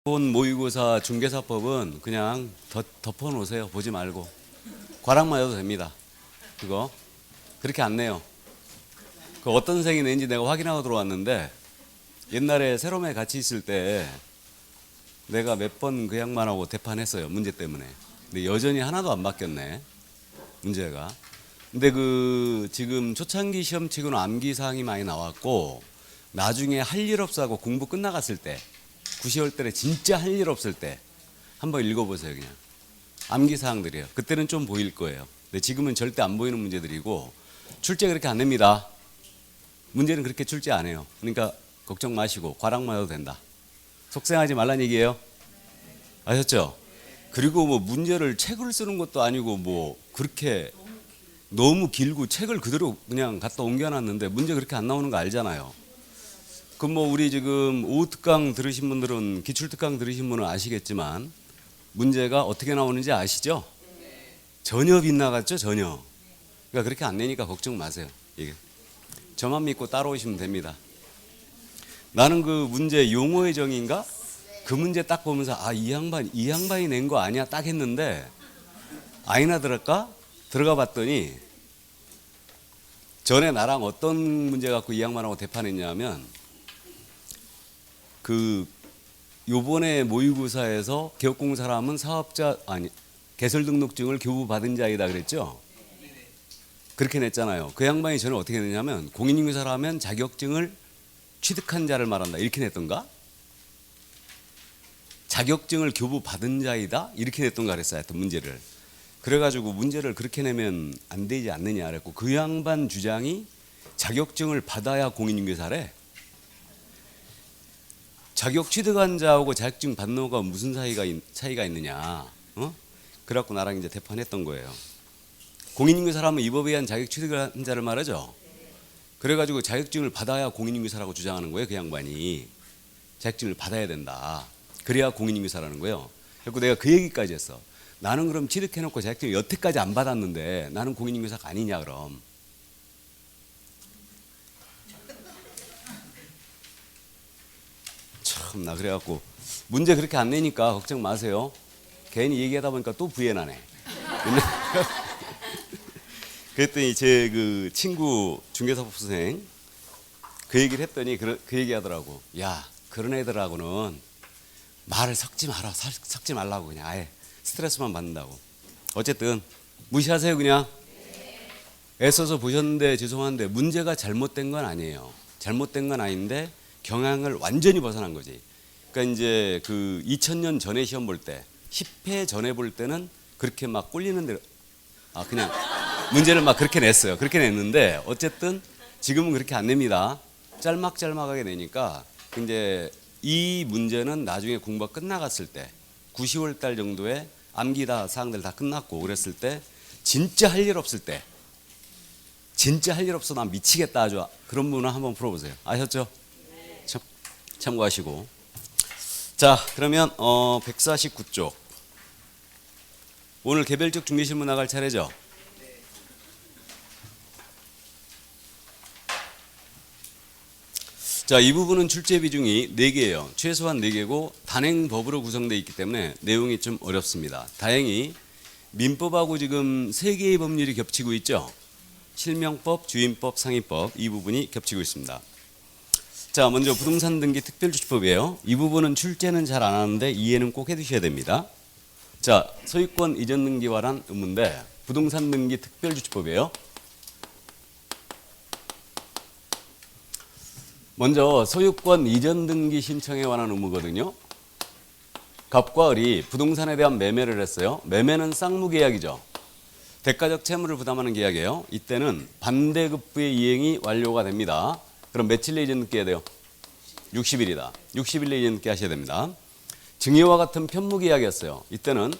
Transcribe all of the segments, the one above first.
본 모의고사 중개사법은 그냥 덮어놓으세요. 보지 말고. 과락만 해도 됩니다. 그거 그렇게 안 내요. 그 어떤 생이 낸지 내가 확인하고 들어왔는데 옛날에 세롬에 같이 있을 때 내가 몇 번 그 양반하고 대판했어요. 문제 때문에. 근데 여전히 하나도 안 바뀌었네. 문제가. 근데 그 지금 초창기 시험 치고는 암기 사항이 많이 나왔고 나중에 할 일 없어 하고 공부 끝나갔을 때 9, 10월 달에 진짜 할 일 없을 때 한번 읽어보세요. 그냥 암기 사항들이에요. 그때는 좀 보일 거예요. 근데 지금은 절대 안 보이는 문제들이고 출제 그렇게 안 냅니다. 문제는 그렇게 출제 안 해요. 그러니까 걱정 마시고 과락만 해도 된다. 속상하지 말란 얘기예요. 아셨죠? 그리고 뭐 문제를 책을 쓰는 것도 아니고 뭐 그렇게 너무 길고 책을 그대로 그냥 갖다 옮겨놨는데 문제 그렇게 안 나오는 거 알잖아요. 그럼 뭐 우리 지금 오후특강 들으신 분들은 기출특강 들으신 분은 아시겠지만 문제가 어떻게 나오는지 아시죠? 전혀 빗나갔죠? 전혀. 그러니까 그렇게 안 내니까 걱정 마세요. 이게 저만 믿고 따라오시면 됩니다. 나는 그 문제 용어의 정의인가? 그 문제 딱 보면서 아, 이 양반이 낸 거 아니야? 딱 했는데 아니나 들을까? 들어가 봤더니 전에 나랑 어떤 문제 갖고 이 양반하고 대판했냐면 그 요번에 모의고사에서 개업공 사람은 사업자 아니 개설 등록증을 교부 받은 자이다 그랬죠? 그렇게 냈잖아요. 그 양반이 저는 어떻게 냈냐면 공인중개사라면 자격증을 취득한 자를 말한다 이렇게 냈던가? 자격증을 교부 받은 자이다 이렇게 냈던가 그랬어요. 하여튼 문제를. 그래가지고 문제를 그렇게 내면 안 되지 않느냐 그랬고 그 양반 주장이 자격증을 받아야 공인중개사래. 자격 취득한 자하고 자격증 받는 거가 무슨 차이가 있느냐. 그래갖고 나랑 이제 대판했던 거예요. 공인중개사라면 이 법에 의한 자격 취득한 자를 말하죠. 그래가지고 자격증을 받아야 공인중개사라고 주장하는 거예요. 그 양반이. 자격증을 받아야 된다. 그래야 공인중개사라는 거예요. 그래서 내가 그 얘기까지 했어. 나는 그럼 취득해놓고 자격증을 여태까지 안 받았는데 나는 공인중개사가 아니냐 그럼. 참나 그래갖고 문제 그렇게 안 내니까 걱정 마세요. 괜히 얘기하다 보니까 또 부연하네. 그랬더니 제 그 친구 중개사법선생 그 얘기를 했더니 그 얘기 하더라고. 야 그런 애들하고는 말을 섞지 마라. 섞지 말라고 그냥 아예 스트레스만 받는다고. 어쨌든 무시하세요 그냥. 애써서 보셨는데 죄송한데 문제가 잘못된 건 아니에요. 잘못된 건 아닌데 경향을 완전히 벗어난 거지. 그러니까 이제 그 2000년 전에 시험 볼 때 10회 전에 볼 때는 그렇게 막 꼴리는 대로 그냥 문제를 막 그렇게 냈어요. 그렇게 냈는데 어쨌든 지금은 그렇게 안 냅니다. 짤막짤막하게 내니까 이제 이 문제는 나중에 공부가 끝나갔을 때 9, 10월 달 정도에 암기 다 사항들 다 끝났고 그랬을 때 진짜 할 일 없을 때 진짜 할 일 없어 난 미치겠다 아주 그런 분은 한번 풀어보세요. 아셨죠? 참고하시고. 자 그러면 149쪽 오늘 개별적 중개실무 나갈 차례죠. 자, 이 부분은 출제 비중이 4개예요. 최소한 4개고 단행법으로 구성되어 있기 때문에 내용이 좀 어렵습니다. 다행히 민법하고 지금 3개의 법률이 겹치고 있죠. 실명법, 주임법, 상위법 이 부분이 겹치고 있습니다. 자, 먼저 부동산 등기 특별조치법이에요. 이 부분은 출제는 잘 안 하는데 이해는 꼭 해두셔야 됩니다. 자, 소유권 이전 등기와 관한 의무인데 부동산 등기 특별조치법이에요. 먼저 소유권 이전 등기 신청에 관한 의무거든요. 갑과 을이 부동산에 대한 매매를 했어요. 매매는 쌍무계약이죠. 대가적 채무를 부담하는 계약이에요. 이때는 반대급부의 이행이 완료가 됩니다. 그럼 며칠 내에 이전 등기 해야 돼요? 60일이다. 60일 내에 이전 등기 하셔야 됩니다. 증여와 같은 편무계약이었어요. 이때는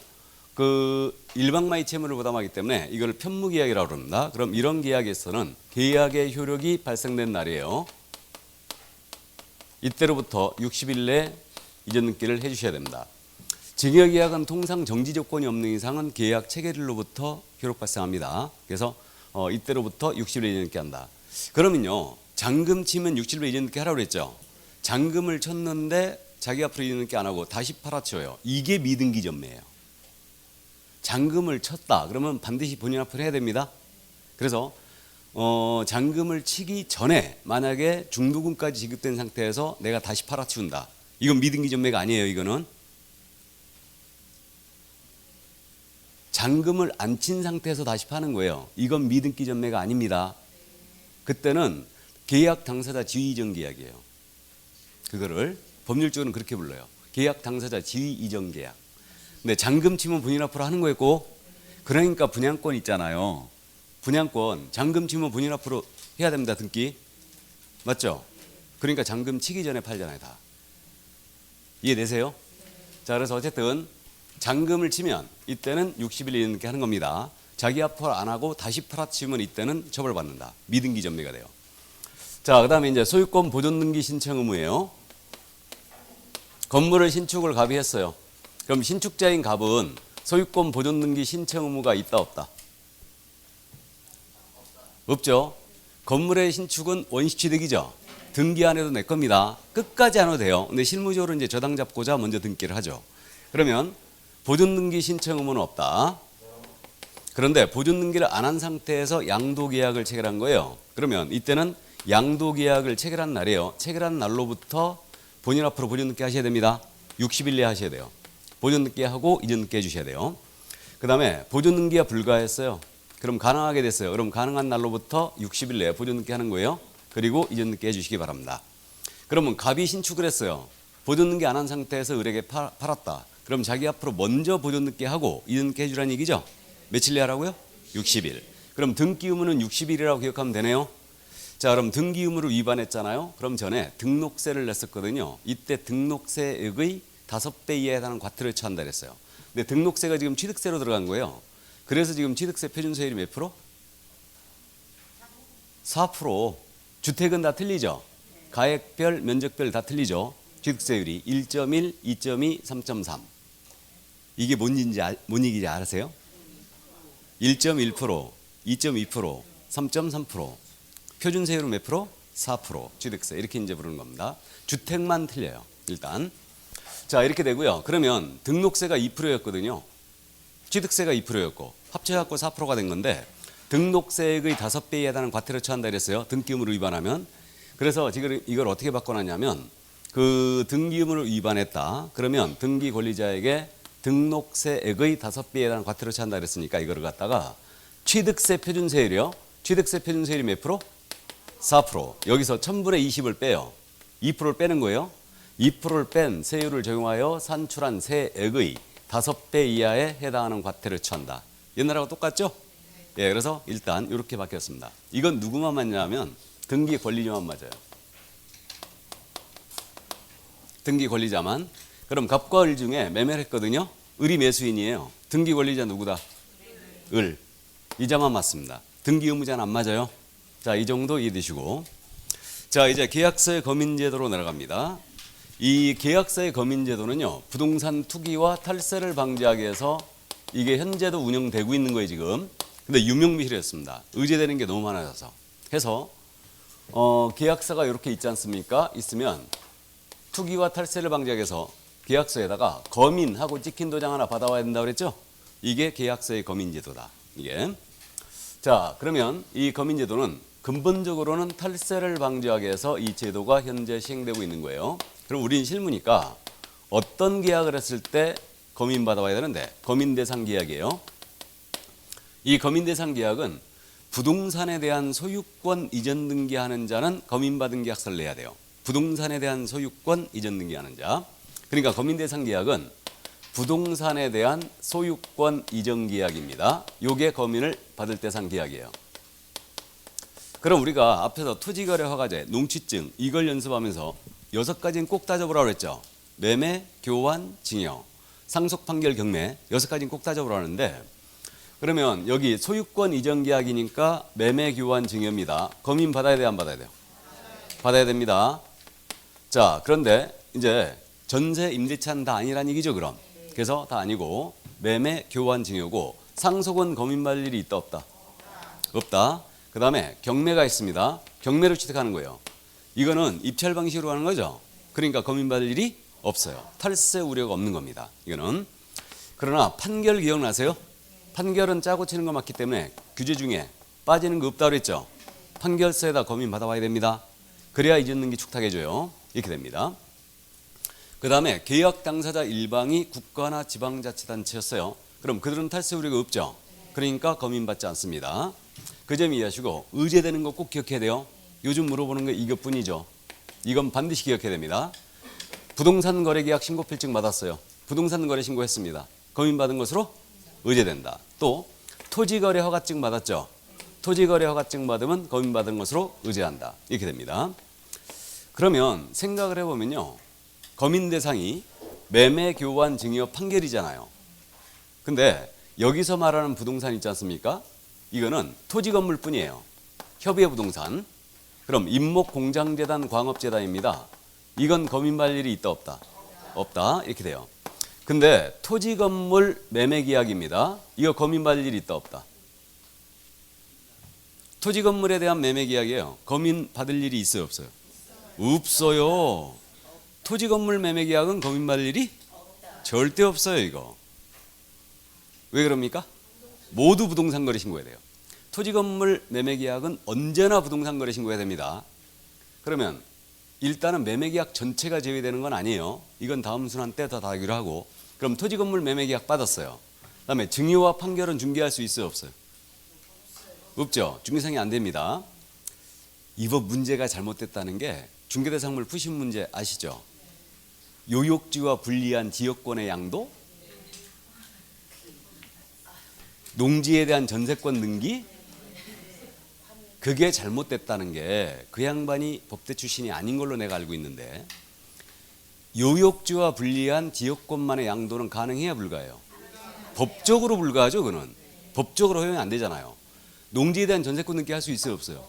그 일방마이 채무를 부담하기 때문에 이걸 편무계약이라고 그럽니다. 그럼 이런 계약에서는 계약의 효력이 발생된 날이에요. 이때로부터 60일 내에 이전 등기를 해주셔야 됩니다. 증여계약은 통상 정지 조건이 없는 이상은 계약 체결일로부터 효력 발생합니다. 그래서 이때로부터 60일 이전 등기 한다. 그러면요. 잔금 치면 60일 이전 등기 하라고 그랬죠. 잔금을 쳤는데 자기 앞으로 이전 등기 안 하고 다시 팔아치워요. 이게 미등기 전매예요. 잔금을 쳤다. 그러면 반드시 본인 앞으로 해야 됩니다. 그래서 잔금을 치기 전에 만약에 중도금까지 지급된 상태에서 내가 다시 팔아치운다. 이건 미등기 전매가 아니에요. 이거는 잔금을 안 친 상태에서 다시 파는 거예요. 이건 미등기 전매가 아닙니다. 그때는 계약 당사자 지위 이전 계약이에요. 그거를 법률적으로는 그렇게 불러요. 계약 당사자 지위 이전 계약. 근데 잔금 치면 본인 앞으로 하는 거였고, 그러니까 분양권 있잖아요. 분양권 잔금 치면 본인 앞으로 해야 됩니다. 등기 맞죠? 그러니까 잔금 치기 전에 팔잖아요. 다 이해되세요? 자, 그래서 어쨌든 잔금을 치면 이때는 60일 이렇게 하는 겁니다. 자기 앞으로 안 하고 다시 팔아치우면 이때는 처벌받는다. 미등기 전매가 돼요. 자, 그 다음에 이제 소유권 보존 등기 신청 의무예요. 건물을 신축을 갑이 했어요. 그럼 신축자인 갑은 소유권 보존 등기 신청 의무가 있다 없다? 없죠. 건물의 신축은 원시 취득이죠. 등기 안 해도 내 겁니다. 끝까지 안 해도 돼요. 근데 실무적으로 이제 저당 잡고자 먼저 등기를 하죠. 그러면 보존 등기 신청 의무는 없다. 그런데 보존 등기를 안 한 상태에서 양도 계약을 체결한 거예요. 그러면 이때는 양도 계약을 체결한 날이에요. 체결한 날로부터 본인 앞으로 보존 등기 하셔야 됩니다. 60일 내에 하셔야 돼요. 보존 등기 하고 이전 등기 해주셔야 돼요. 그 다음에 보존 등기가 불가했어요. 그럼 가능하게 됐어요. 그럼 가능한 날로부터 60일 내에 보존 등기 하는 거예요. 그리고 이전 등기 해주시기 바랍니다. 그러면 갑이 신축을 했어요. 보존 등기 안 한 상태에서 을에게 팔았다. 그럼 자기 앞으로 먼저 보존 등기 하고 이전 등기 해주라는 얘기죠. 며칠 내에 하라고요? 60일. 그럼 등기 의무는 60일이라고 기억하면 되네요. 자, 그럼 등기 의무를 위반했잖아요. 그럼 전에 등록세를 냈었거든요. 이때 등록세액의 5배 이하에 해당하는 과태료를 처한다 그랬어요. 근데 등록세가 지금 취득세로 들어간 거예요. 그래서 지금 취득세 표준세율이 몇 프로? 4%. 주택은 다 틀리죠. 가액별, 면적별 다 틀리죠. 취득세율이 1.1, 2.2, 3.3. 이게 뭔 얘기인지 아세요? 1.1%, 2.2%, 3.3%. 표준세율은 몇 프로? 4%. 취득세. 이렇게 이제 부르는 겁니다. 주택만 틀려요. 일단. 자, 이렇게 되고요. 그러면 등록세가 2%였거든요. 취득세가 2%였고 합쳐갖고 4%가 된 건데 등록세액의 5배에 해당하는 과태료 처한다 그랬어요. 등기 의무를 위반하면. 그래서 지금 이걸 어떻게 바꿔놨냐면 그 등기 의무를 위반했다. 그러면 등기 권리자에게 등록세액의 5배에 해당하는 과태료 처한다 그랬으니까 이거를 갖다가 취득세 표준세율이요. 취득세 표준세율이 몇 프로? 4%. 여기서 1000분의 20을 빼요. 2%를 빼는 거예요. 2%를 뺀 세율을 적용하여 산출한 세액의 5배 이하에 해당하는 과태료를 처한다. 옛날하고 똑같죠? 예, 그래서 일단 이렇게 바뀌었습니다. 이건 누구만 맞냐면 등기 권리자만 맞아요. 등기 권리자만. 그럼 갑과 을 중에 매매를 했거든요. 을이 매수인이에요. 등기 권리자 누구다? 을. 이자만 맞습니다. 등기 의무자는 안 맞아요. 자, 이 정도 이해되시고. 자, 이제 계약서의 검인제도로 내려갑니다. 이 계약서의 검인제도는요, 부동산 투기와 탈세를 방지하기 위해서 이게 현재도 운영되고 있는 거예요, 지금. 근데 유명무실했습니다. 의제되는 게 너무 많아져서. 해서 계약서가 이렇게 있지 않습니까? 있으면 투기와 탈세를 방지하기 위해서 계약서에다가 검인하고 찍힌 도장 하나 받아와야 된다고 그랬죠? 이게 계약서의 검인제도다. 이게. 자, 그러면 이 검인제도는 근본적으로는 탈세를 방지하기 위해서 이 제도가 현재 시행되고 있는 거예요. 그럼 우리는 실무니까 어떤 계약을 했을 때 검인 받아와야 되는데 검인 대상 계약이에요. 이 검인 대상 계약은 부동산에 대한 소유권 이전 등기하는 자는 검인 받은 계약서를 내야 돼요. 부동산에 대한 소유권 이전 등기하는 자. 그러니까 검인 대상 계약은 부동산에 대한 소유권 이전 계약입니다. 요게 검인을 받을 대상 계약이에요. 그럼 우리가 앞에서 토지거래 허가제, 농취증 이걸 연습하면서 6가지는 꼭 따져보라고 했죠. 매매, 교환, 징여, 상속 판결, 경매 6가지는 꼭 따져보라고 하는데 그러면 여기 소유권 이전 계약이니까 매매, 교환, 징여입니다. 검인 받아야 돼요, 안 받아야 돼요? 받아야 됩니다. 자, 그런데 이제 전세, 임대차는 다 아니란 얘기죠, 그럼. 그래서 다 아니고 매매, 교환, 징여고 상속은 검인 받을 일이 있다, 없다? 없다. 그 다음에 경매가 있습니다. 경매로 취득하는 거예요. 이거는 입찰 방식으로 하는 거죠. 그러니까 검인 받을 일이 없어요. 탈세 우려가 없는 겁니다. 이거는. 그러나 판결 기억나세요? 판결은 짜고 치는 거 맞기 때문에 규제 중에 빠지는 거 없다고 그랬죠. 판결서에다 검인 받아와야 됩니다. 그래야 잊었는기 축탁해줘요. 이렇게 됩니다. 그 다음에 계약 당사자 일방이 국가나 지방자치단체였어요. 그럼 그들은 탈세 우려가 없죠. 그러니까 검인 받지 않습니다. 그 점 이해하시고 의제되는 거 꼭 기억해야 돼요. 요즘 물어보는 거 이것뿐이죠. 이건 반드시 기억해야 됩니다. 부동산 거래 계약 신고 필증 받았어요. 부동산 거래 신고했습니다. 검인 받은 것으로 의제된다. 또 토지 거래 허가증 받았죠. 토지 거래 허가증 받으면 검인 받은 것으로 의제한다. 이렇게 됩니다. 그러면 생각을 해보면요. 검인 대상이 매매, 교환, 증여, 판결이잖아요. 근데 여기서 말하는 부동산 있지 않습니까? 이거는 토지 건물뿐이에요. 협의의 부동산. 그럼 임목공장재단, 광업재단입니다. 이건 검인받을 일이 있다 없다? 없다. 이렇게 돼요. 근데 토지 건물 매매 계약입니다. 이거 검인받을 일이 있다 없다? 토지 건물에 대한 매매 계약이에요. 검인받을 일이 있어요 없어요? 없어요. 토지 건물 매매 계약은 검인받을 일이 절대 없어요. 이거. 왜 그럽니까? 모두 부동산 거래 신고해야 돼요. 토지 건물 매매 계약은 언제나 부동산 거래 신고해야 됩니다. 그러면 일단은 매매 계약 전체가 제외되는 건 아니에요. 이건 다음 순환 때 다 하기로 하고. 그럼 토지 건물 매매 계약 받았어요. 그다음에 증여와 판결은 중개할 수 있어요 없어요? 없죠. 중개상이 안 됩니다. 이 법 문제가 잘못됐다는 게 중개대상물 푸신 문제 아시죠? 요역지와 불리한 지역권의 양도, 농지에 대한 전세권 등기, 그게 잘못됐다는 게 그 양반이 법대 출신이 아닌 걸로 내가 알고 있는데, 요역지와 불리한 지역권만의 양도는 가능해야 불가해요? 법적으로 불가하죠. 그는 법적으로 허용이 안 되잖아요. 농지에 대한 전세권 등기 할 수 있어요 없어요?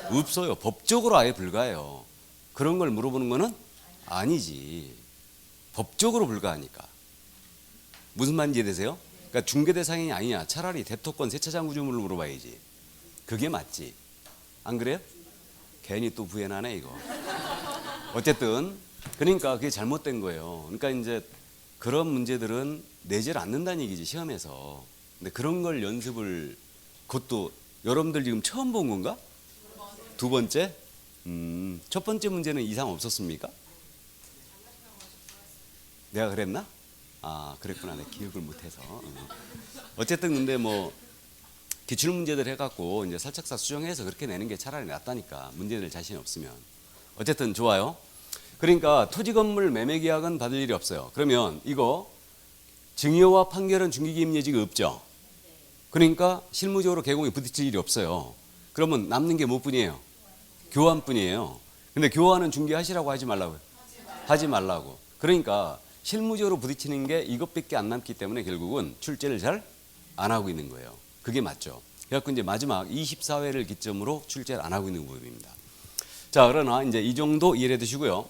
없어요. 법적으로 아예 불가해요. 그런 걸 물어보는 거는 아니지. 법적으로 불가하니까. 무슨 말인지 이해되세요? 그러니까 중개 대상이 아니냐. 차라리 대토권 세차장 구조물을 물어봐야지. 그게 맞지. 안 그래요? 괜히 또 부연하네 이거. 어쨌든 그러니까 그게 잘못된 거예요. 그러니까 이제 그런 문제들은 내질 않는다는 얘기지 시험에서. 근데 그런 걸 연습을, 그것도 여러분들 지금 처음 본 건가? 두 번째? 첫 번째 문제는 이상 없었습니까? 내가 그랬나? 아, 그랬구나. 내가 기억을 못해서. 어쨌든 근데 뭐 기출 문제들 해갖고 이제 살짝살 수정해서 그렇게 내는 게 차라리 낫다니까. 문제 낼 자신이 없으면. 어쨌든 좋아요. 그러니까 토지 건물 매매 계약은 받을 일이 없어요. 그러면 이거 증여와 판결은 중개기입 예지가 없죠. 그러니까 실무적으로 개공에 부딪힐 일이 없어요. 그러면 남는 게 뭐뿐이에요? 교환뿐이에요. 근데 교환은 중개하시라고 하지 말라고요. 하지 말라고. 그러니까 실무적으로 부딪히는 게 이것밖에 안 남기 때문에 결국은 출제를 잘 안 하고 있는 거예요. 그게 맞죠. 그래서 이제 마지막 24회를 기점으로 출제를 안 하고 있는 부분입니다. 자, 그러나 이제 이 정도 이해해 두시고요.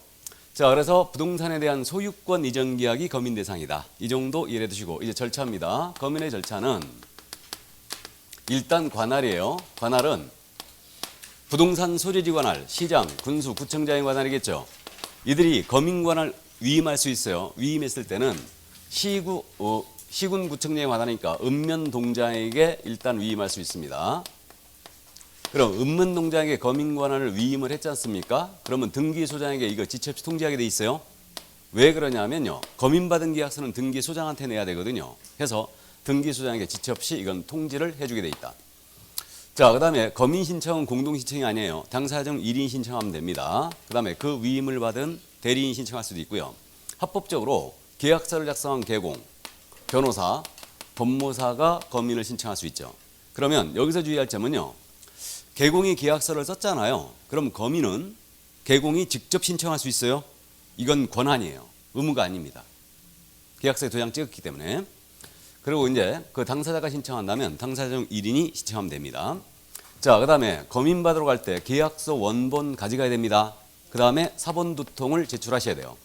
자, 그래서 부동산에 대한 소유권 이전 계약이 검인 대상이다. 이 정도 이해해 두시고 이제 절차입니다. 검인의 절차는 일단 관할이에요. 관할은 부동산 소재지 관할, 시장, 군수, 구청장의 관할이겠죠. 이들이 검인 관할 위임할 수 있어요. 위임했을 때는 시군 구청장의 관할이니까 읍면동장에게 일단 위임할 수 있습니다. 그럼 읍면동장에게 검인 관할을 위임을 했지 않습니까? 그러면 등기소장에게 이거 지체없이 통지하게 돼 있어요. 왜 그러냐면요. 검인받은 계약서는 등기소장한테 내야 되거든요. 해서 등기소장에게 지체없이 이건 통지를 해주게 돼 있다. 자, 그 다음에 검인 신청은 공동 신청이 아니에요. 당사자 중 1인 신청하면 됩니다. 그 다음에 그 위임을 받은 대리인 신청할 수도 있고요. 합법적으로 계약서를 작성한 계공, 변호사, 법무사가 검인을 신청할 수 있죠. 그러면 여기서 주의할 점은요. 계공이 계약서를 썼잖아요. 그럼 검인은 계공이 직접 신청할 수 있어요? 이건 권한이에요. 의무가 아닙니다. 계약서에 도장 찍었기 때문에. 그리고 이제 그 당사자가 신청한다면 당사자 중 1인이 신청하면 됩니다. 자, 그 다음에 검인 받으러 갈 때 계약서 원본 가져가야 됩니다. 그 다음에 사본 두 통을 제출하셔야 돼요.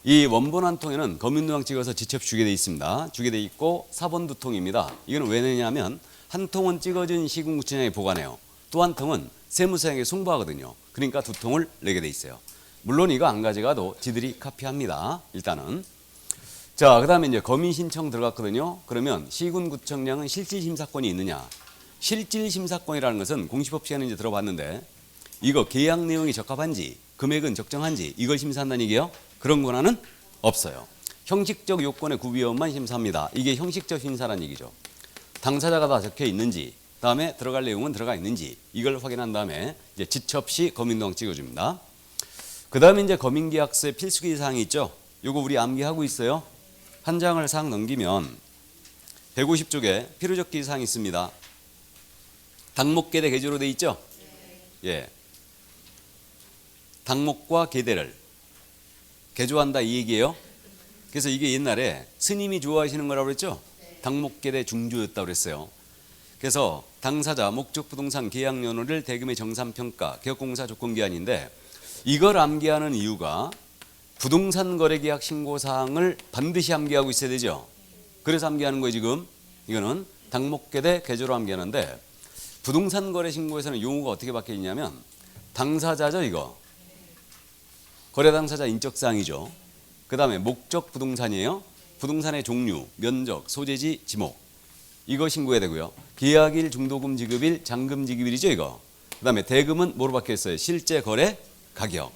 이 원본 한 통에는 검인도장 찍어서 지첩 주게 돼 있습니다. 주게 돼 있고 사본 두 통입니다. 이거는 왜 내냐면 한 통은 찍어준 시군구청장에 보관해요. 또 한 통은 세무서장에게 송부하거든요. 그러니까 두 통을 내게 돼 있어요. 물론 이거 안 가져가도 지들이 카피합니다. 일단은. 자, 그 다음에 이제 검인 신청 들어갔거든요. 그러면 시군구청장은 실질심사권이 있느냐? 실질심사권이라는 것은 공시법 시간에 이제 들어봤는데 이거 계약 내용이 적합한지 금액은 적정한지 이걸 심사한다는 얘기예요. 그런 권한은 없어요. 형식적 요건의 구비원만 심사합니다. 이게 형식적 심사라는 얘기죠. 당사자가 다 적혀 있는지, 다음에 들어갈 내용은 들어가 있는지 이걸 확인한 다음에 이제 지체 없이 검인도장 찍어줍니다. 그 다음에 이제 검인계약서에 필수기 사항이 있죠. 요거 우리 암기하고 있어요. 한 장을 싹 넘기면 150쪽에 필요적기 사항이 있습니다. 당목계대 개조로 돼 있죠. 예. 당목과 계대를 개조한다 이 얘기예요. 그래서 이게 옛날에 스님이 좋아하시는 거라고 그랬죠. 당목계대 중조였다고 그랬어요. 그래서 당사자 목적부동산 계약연호를 대금의 정산평가 개업공사 조건기한인데 이걸 암기하는 이유가 부동산 거래계약 신고사항을 반드시 암기하고 있어야 되죠. 그래서 암기하는 거예요. 지금 이거는 당목계대 개조로 암기하는데 부동산 거래 신고에서는 용어가 어떻게 바뀌어 있냐면 당사자죠. 이거 거래 당사자 인적사항이죠. 그 다음에 목적 부동산이에요. 부동산의 종류, 면적, 소재지, 지목 이거 신고해야 되고요. 계약일, 중도금 지급일, 잔금 지급일이죠. 이거. 그 다음에 대금은 뭐로 바뀌어 있어요? 실제 거래 가격.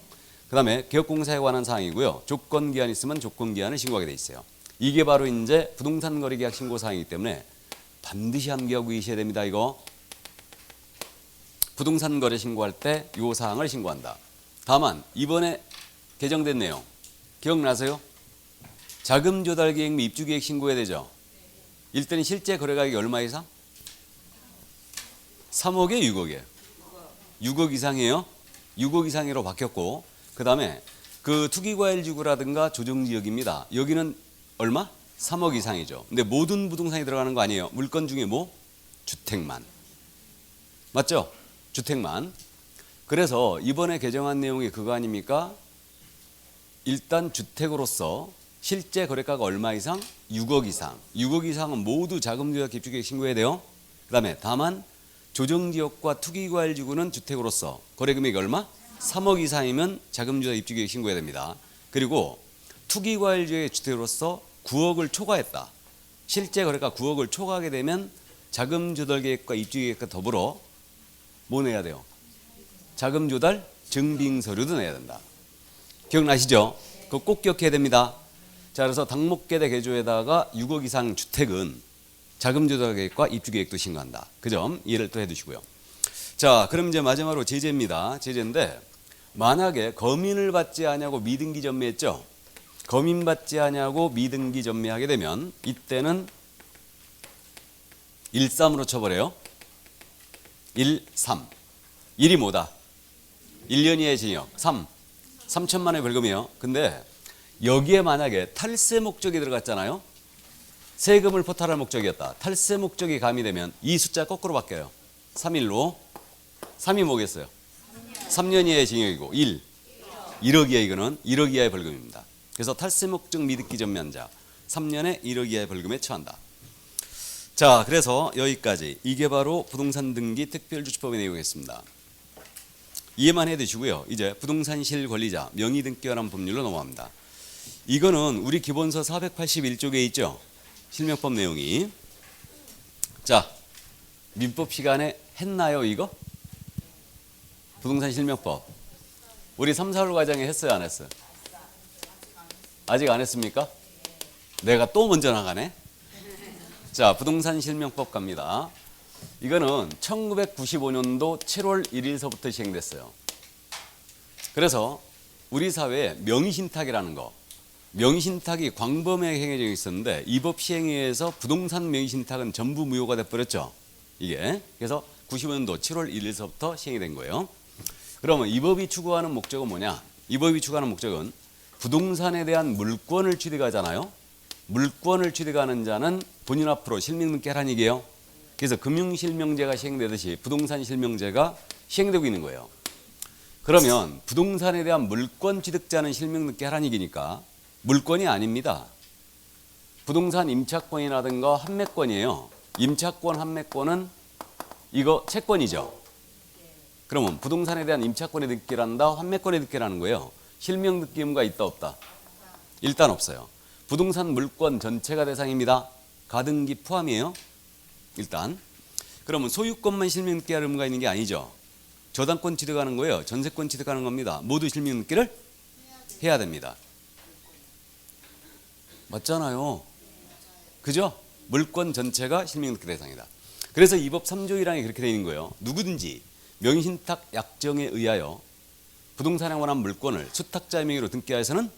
그 다음에 개업공사에 관한 사항이고요. 조건기한 있으면 조건기한을 신고하게 돼 있어요. 이게 바로 이제 부동산 거래계약 신고 사항이기 때문에 반드시 암기하고 계셔야 됩니다. 이거. 부동산 거래 신고할 때 이 사항을 신고한다. 다만 이번에 개정된 내용 기억나세요? 자금 조달 계획 및 입주 계획 신고해야 되죠. 일단은 실제 거래 가격이 얼마 이상? 3억에 6억이에요. 6억 이상이에요. 6억 이상으로 바뀌었고 그 다음에 그 투기과일지구라든가 조정지역입니다. 여기는 얼마? 3억 이상이죠. 근데 모든 부동산이 들어가는 거 아니에요. 물건 중에 뭐? 주택만. 맞죠? 주택만. 그래서 이번에 개정한 내용이 그거 아닙니까? 일단 주택으로서 실제 거래가가 얼마 이상? 6억 이상. 6억 이상은 모두 자금조작 입주계획 신고해야 돼요. 그 다음에 다만 조정지역과 투기과일지구는 주택으로서 거래금액이 얼마? 3억 이상이면 자금조작 입주계획 신고해야 됩니다. 그리고 투기과일지역의 주택으로서 9억을 초과했다. 실제 거래가 9억을 초과하게 되면 자금조달계획과 입주계획과 더불어 뭐 내야 돼요? 자금조달 증빙서류도 내야 된다. 기억나시죠? 그거 꼭 기억해야 됩니다. 자, 그래서 당목계대 개조에다가 6억 이상 주택은 자금조달계획과 입주계획도 신고한다. 그 점 이해를 또 해두시고요. 자, 그럼 이제 마지막으로 제재입니다. 제재인데 만약에 검인을 받지 않냐고 미등기 전매했죠. 검인 받지 않냐고 미등기 전매하게 되면 이때는 1.3으로 쳐버려요. 1.3. 1이 뭐다? 1년 이하의 징역. 3천만 원의 벌금이에요. 근데 여기에 만약에 탈세 목적이 들어갔잖아요. 세금을 포탈할 목적이었다. 탈세 목적이 가미되면 이 숫자 거꾸로 바뀌어요. 3일로 3이 뭐겠어요? 3년 이하의 징역이고 1억 이하 이거는 1억 이하의 벌금입니다. 그래서 탈세 목적 미등기 전매한 자 3년에 1억 이하의 벌금에 처한다. 자, 그래서 여기까지 이게 바로 부동산 등기 특별조치법의 내용이었습니다. 이해만 해두시고요. 이제 부동산 실권리자 명의 등기에 관한 법률로 넘어갑니다. 이거는 우리 기본서 481쪽에 있죠. 실명법 내용이. 자, 민법 시간에 했나요 이거? 부동산 실명법. 우리 3, 4월 과정에 했어요 안 했어요? 아직 안 했습니까? 내가 또 먼저 나가네. 자, 부동산 실명법 갑니다. 이거는 1995년도 7월 1일서부터 시행됐어요. 그래서 우리 사회에 명의신탁이라는 거, 명의신탁이 광범위하게 행해져 있었는데 이 법 시행에 의해서 부동산 명의신탁은 전부 무효가 돼버렸죠. 이게. 그래서 95년도 7월 1일서부터 시행이 된 거예요. 그러면 이 법이 추구하는 목적은 뭐냐? 이 법이 추구하는 목적은 부동산에 대한 물권을 취득하잖아요. 물권을 취득하는 자는 본인 앞으로 실명등기 하라는 얘기예요. 그래서 금융실명제가 시행되듯이 부동산 실명제가 시행되고 있는 거예요. 그러면 부동산에 대한 물권 취득자는 실명등기 하라는 얘기니까 물권이 아닙니다. 부동산 임차권이라든가 판매권이에요. 임차권, 판매권은 이거 채권이죠. 그러면 부동산에 대한 임차권의 등기란다, 판매권의 등기라는 거예요. 실명 등기 의무가 있다 없다? 일단 없어요. 부동산 물권 전체가 대상입니다. 가등기 포함이에요. 일단. 그러면 소유권만 실명 등기할 의무가 있는 게 아니죠. 저당권 취득하는 거예요. 전세권 취득하는 겁니다. 모두 실명 등기를 해야 됩니다. 맞잖아요. 그죠? 물권 전체가 실명 등기 대상이다. 그래서 이 법 3조 1항에 그렇게 되어 있는 거예요. 누구든지 명의신탁 약정에 의하여 부동산에 관한 물권을 수탁자의 명의로 등기하여서는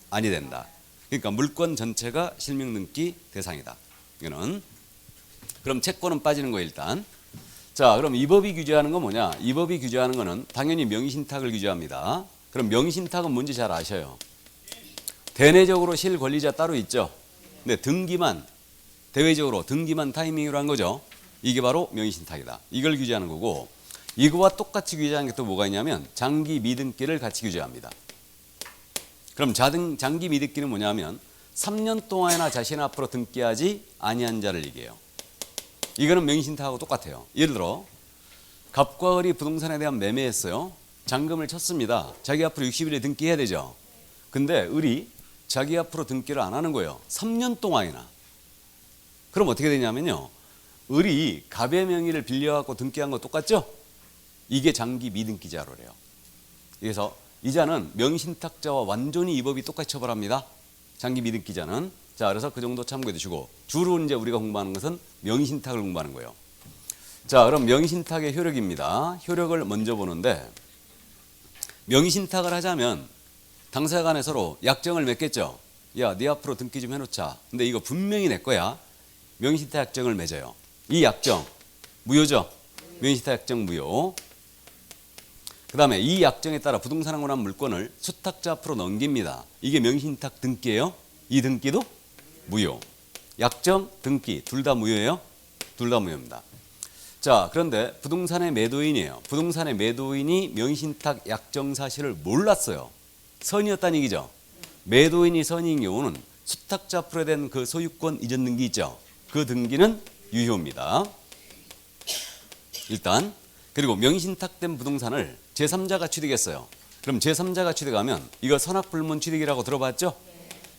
아니 된다. 그러니까 물권 전체가 실명 등기 대상이다. 이거는. 그럼 채권은 빠지는 거예요, 일단. 자, 그럼 이 법이 규제하는 건 뭐냐? 이 법이 규제하는 거는 당연히 명의신탁을 규제합니다. 그럼 명의신탁은 뭔지 잘 아셔요. 대내적으로 실권리자 따로 있죠. 근데 등기만, 대외적으로 등기만 타이밍으로 한 거죠. 이게 바로 명의신탁이다. 이걸 규제하는 거고, 이거와 똑같이 규제하는 게 또 뭐가 있냐면 장기 미등기를 같이 규제합니다. 그럼 장기 미등기는 뭐냐면 3년 동안이나 자신 앞으로 등기하지 아니한 자를 얘기해요. 이거는 명의신탁하고 똑같아요. 예를 들어 갑과 을이 부동산에 대한 매매했어요. 잔금을 쳤습니다. 자기 앞으로 60일에 등기해야 되죠. 근데 을이 자기 앞으로 등기를 안 하는 거예요. 3년 동안이나. 그럼 어떻게 되냐면요. 을이 갑의 명의를 빌려갖고 등기한 거 똑같죠? 이게 장기 미등기자로래요. 그래서 이자는 명의신탁자와 완전히 이 법이 똑같이 처벌합니다. 장기 미등기자는. 자, 그래서 그 정도 참고해 두시고, 주로 이제 우리가 공부하는 것은 명의신탁을 공부하는 거예요. 자, 그럼 명의신탁의 효력입니다. 효력을 먼저 보는데, 명의신탁을 하자면 당사자 간에 서로 약정을 맺겠죠. 야, 네 앞으로 등기 좀 해놓자. 근데 이거 분명히 내 거야. 명의신탁 약정을 맺어요. 이 약정 무효죠. 명의신탁 약정 무효. 그 다음에 이 약정에 따라 부동산에 관한 물권을 수탁자 앞으로 넘깁니다. 이게 명의신탁 등기예요. 이 등기도 무효. 약정, 등기 둘 다 무효예요. 둘 다 무효입니다. 자, 그런데 부동산의 매도인이에요. 부동산의 매도인이 명의신탁 약정 사실을 몰랐어요. 선이었다는 얘기죠. 매도인이 선인 경우는 수탁자 앞으로 된 그 소유권 이전 등기 있죠. 그 등기는 유효입니다. 일단. 그리고 명의신탁된 부동산을 제3자가 취득했어요. 그럼 제3자가 취득하면 이거 선악불문 취득이라고 들어봤죠?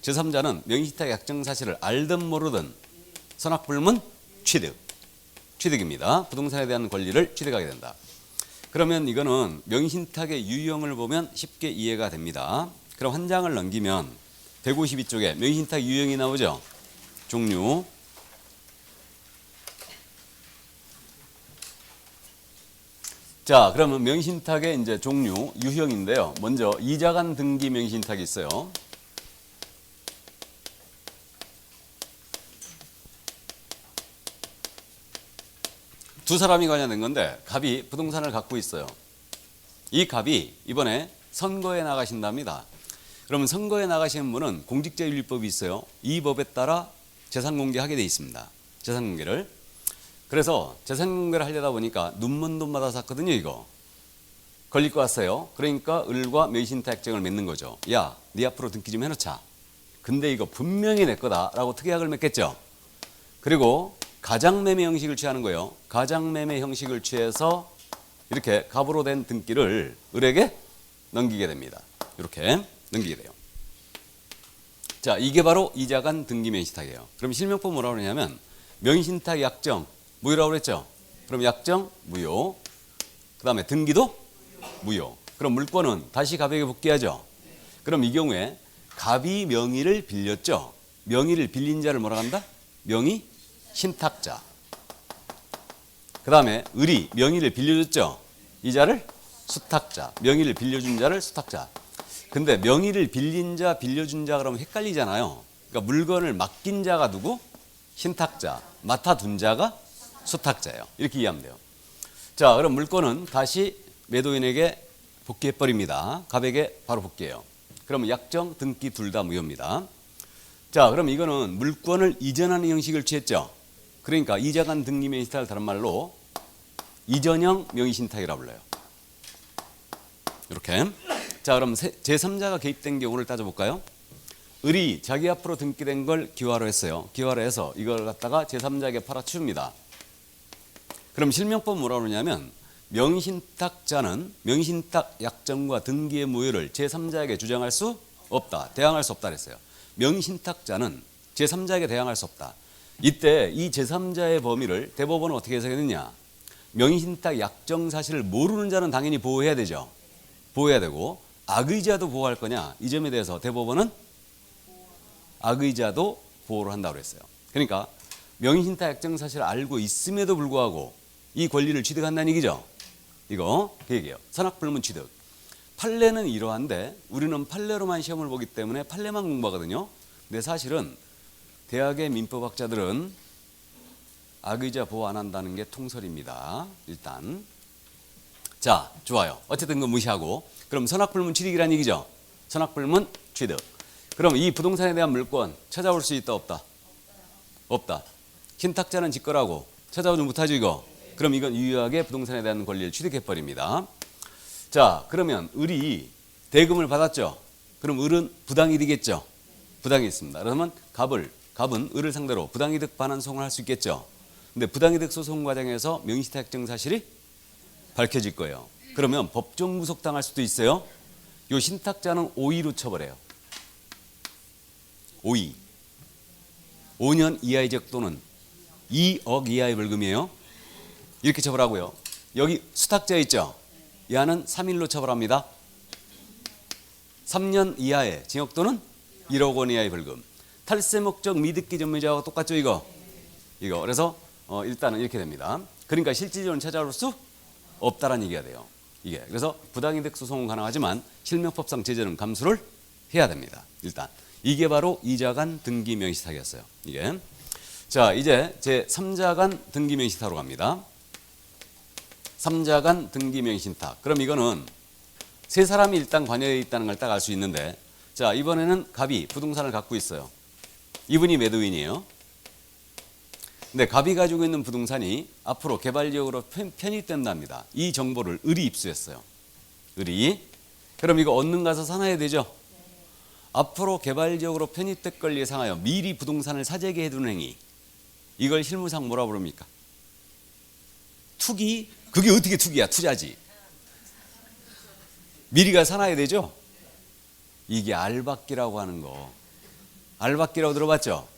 제3자는 명의신탁 약정 사실을 알든 모르든 선악불문 취득입니다. 부동산에 대한 권리를 취득하게 된다. 그러면 이거는 명의신탁의 유형을 보면 쉽게 이해가 됩니다. 그럼 한 장을 넘기면 152쪽에 명의신탁 유형이 나오죠? 종류. 자, 그러면 명의신탁의 이제 종류, 유형인데요. 먼저 이자간 등기 명의신탁이 있어요. 두 사람이 관여된 건데 갑이 부동산을 갖고 있어요. 이 갑이 이번에 선거에 나가신답니다. 그러면 선거에 나가시는 분은 공직자윤리법이 있어요. 이 법에 따라 재산공개하게 돼 있습니다. 재산공개를. 그래서 재산공개를 하려다 보니까 눈먼 돈 받아 샀거든요. 이거 걸릴 것 같아요. 그러니까 을과 명의신탁 약정을 맺는 거죠. 야, 네 앞으로 등기 좀 해놓자. 근데 이거 분명히 내 거다라고 특약을 맺겠죠. 그리고 가장매매 형식을 취하는 거예요. 가장매매 형식을 취해서 이렇게 갑으로 된 등기를 을에게 넘기게 됩니다. 이렇게 넘기게 돼요. 자, 이게 바로 이자간 등기 명의신탁이에요. 그럼 실명법 뭐라고 그러냐면 명의신탁 약정 무효라고 그랬죠. 그럼 약정 무효. 그 다음에 등기도 무효. 그럼 물권은 다시 갑에게 복귀하죠. 그럼 이 경우에 갑이 명의를 빌렸죠. 명의를 빌린 자를 뭐라고 한다? 명의 신탁자. 그 다음에 을이 명의를 빌려줬죠. 이 자를 수탁자. 명의를 빌려준 자를 수탁자. 근데 명의를 빌린 자, 빌려준 자 그러면 헷갈리잖아요. 그러니까 물건을 맡긴 자가 누구? 신탁자. 맡아둔 자가 수탁자예요. 이렇게 이해하면 돼요. 자, 그럼 물건은 다시 매도인에게 복귀해버립니다. 갑에게 바로 복귀해요. 그러면 약정, 등기 둘 다 무효입니다. 자, 그럼 이거는 물건을 이전하는 형식을 취했죠. 그러니까 이자간 등기 명의신탁을 다른 말로 이전형 명의신탁이라고 불러요. 이렇게. 자, 그럼 제3자가 개입된 경우를 따져볼까요? 을이 자기 앞으로 등기된 걸 기화로 했어요. 기화로 해서 이걸 갖다가 제3자에게 팔아치웁니다. 그럼 실명법 뭐라고 그러냐면 명의신탁자는 명의신탁 약정과 등기의 무효를 제3자에게 주장할 수 없다. 대항할 수 없다 그랬어요. 명의신탁자는 제3자에게 대항할 수 없다. 이때 이 제3자의 범위를 대법원은 어떻게 해석했느냐. 명의신탁 약정 사실을 모르는 자는 당연히 보호해야 되죠. 보호해야 되고 악의자도 보호할 거냐. 이 점에 대해서 대법원은 악의자도 보호를 한다고 그랬어요. 그러니까 명의신탁 약정 사실을 알고 있음에도 불구하고 이 권리를 취득한다는 얘기죠. 이거 그 얘기예요. 선악불문 취득. 판례는 이러한데 우리는 판례로만 시험을 보기 때문에 판례만 공부하거든요. 근데 사실은 대학의 민법학자들은 악의자 보호 안 한다는 게 통설입니다. 일단 자 좋아요. 어쨌든 그건 무시하고 그럼 선악불문 취득이라는 얘기죠. 선악불문 취득. 그럼 이 부동산에 대한 물권 찾아올 수 있다 없다? 없다. 신탁자는 직거라고 찾아오지 못하죠 이거. 그럼 이건 유효하게 부동산에 대한 권리를 취득해버립니다. 자 그러면 을이 대금을 받았죠. 그럼 을은 부당이득이겠죠. 부당이 있습니다. 그러면 갑은 을을 상대로 부당이득 반환 소송을 할 수 있겠죠. 근데 부당이득 소송 과정에서 명의신탁 약정 사실이 밝혀질 거예요. 그러면 법정 구속당할 수도 있어요. 요 신탁자는 오의로 처벌해요. 오의. 5년 이하의 적 또는 2억 이하의 벌금이에요. 이렇게 처벌하고요. 여기 수탁자 있죠. 얘는 3일로 처벌합니다. 3년 이하의 징역 또는 1억 원 이하의 벌금. 탈세 목적 미등기 전매자와 똑같죠 이거. 그래서 일단은 이렇게 됩니다. 그러니까 실질적으로 찾아올 수 없다라는 얘기가 돼요. 이게 그래서 부당이득 소송은 가능하지만 실명법상 제재는 감수를 해야 됩니다. 일단 이게 바로 2자간 등기 명의신탁이었어요. 이게 자 이제 제 3자간 등기 명의신탁으로 갑니다. 3자간 등기 명의신탁. 그럼 이거는 세 사람이 일단 관여되어 있다는 걸 딱 알 수 있는데 자 이번에는 갑이 부동산을 갖고 있어요. 이분이 매도인이에요. 근데 갑이 가지고 있는 부동산이 앞으로 개발지역으로 편입된답니다. 이 정보를 을이 입수했어요. 을이. 그럼 이거 얻는 가서 사놔야 되죠. 앞으로 개발지역으로 편입될 걸 예상하여 미리 부동산을 사재기에 해두는 행위. 이걸 실무상 뭐라 부릅니까? 투기? 그게 어떻게 투기야? 투자지. 미리가 사놔야 되죠. 이게 알박기라고 하는 거. 알박기라고 들어봤죠?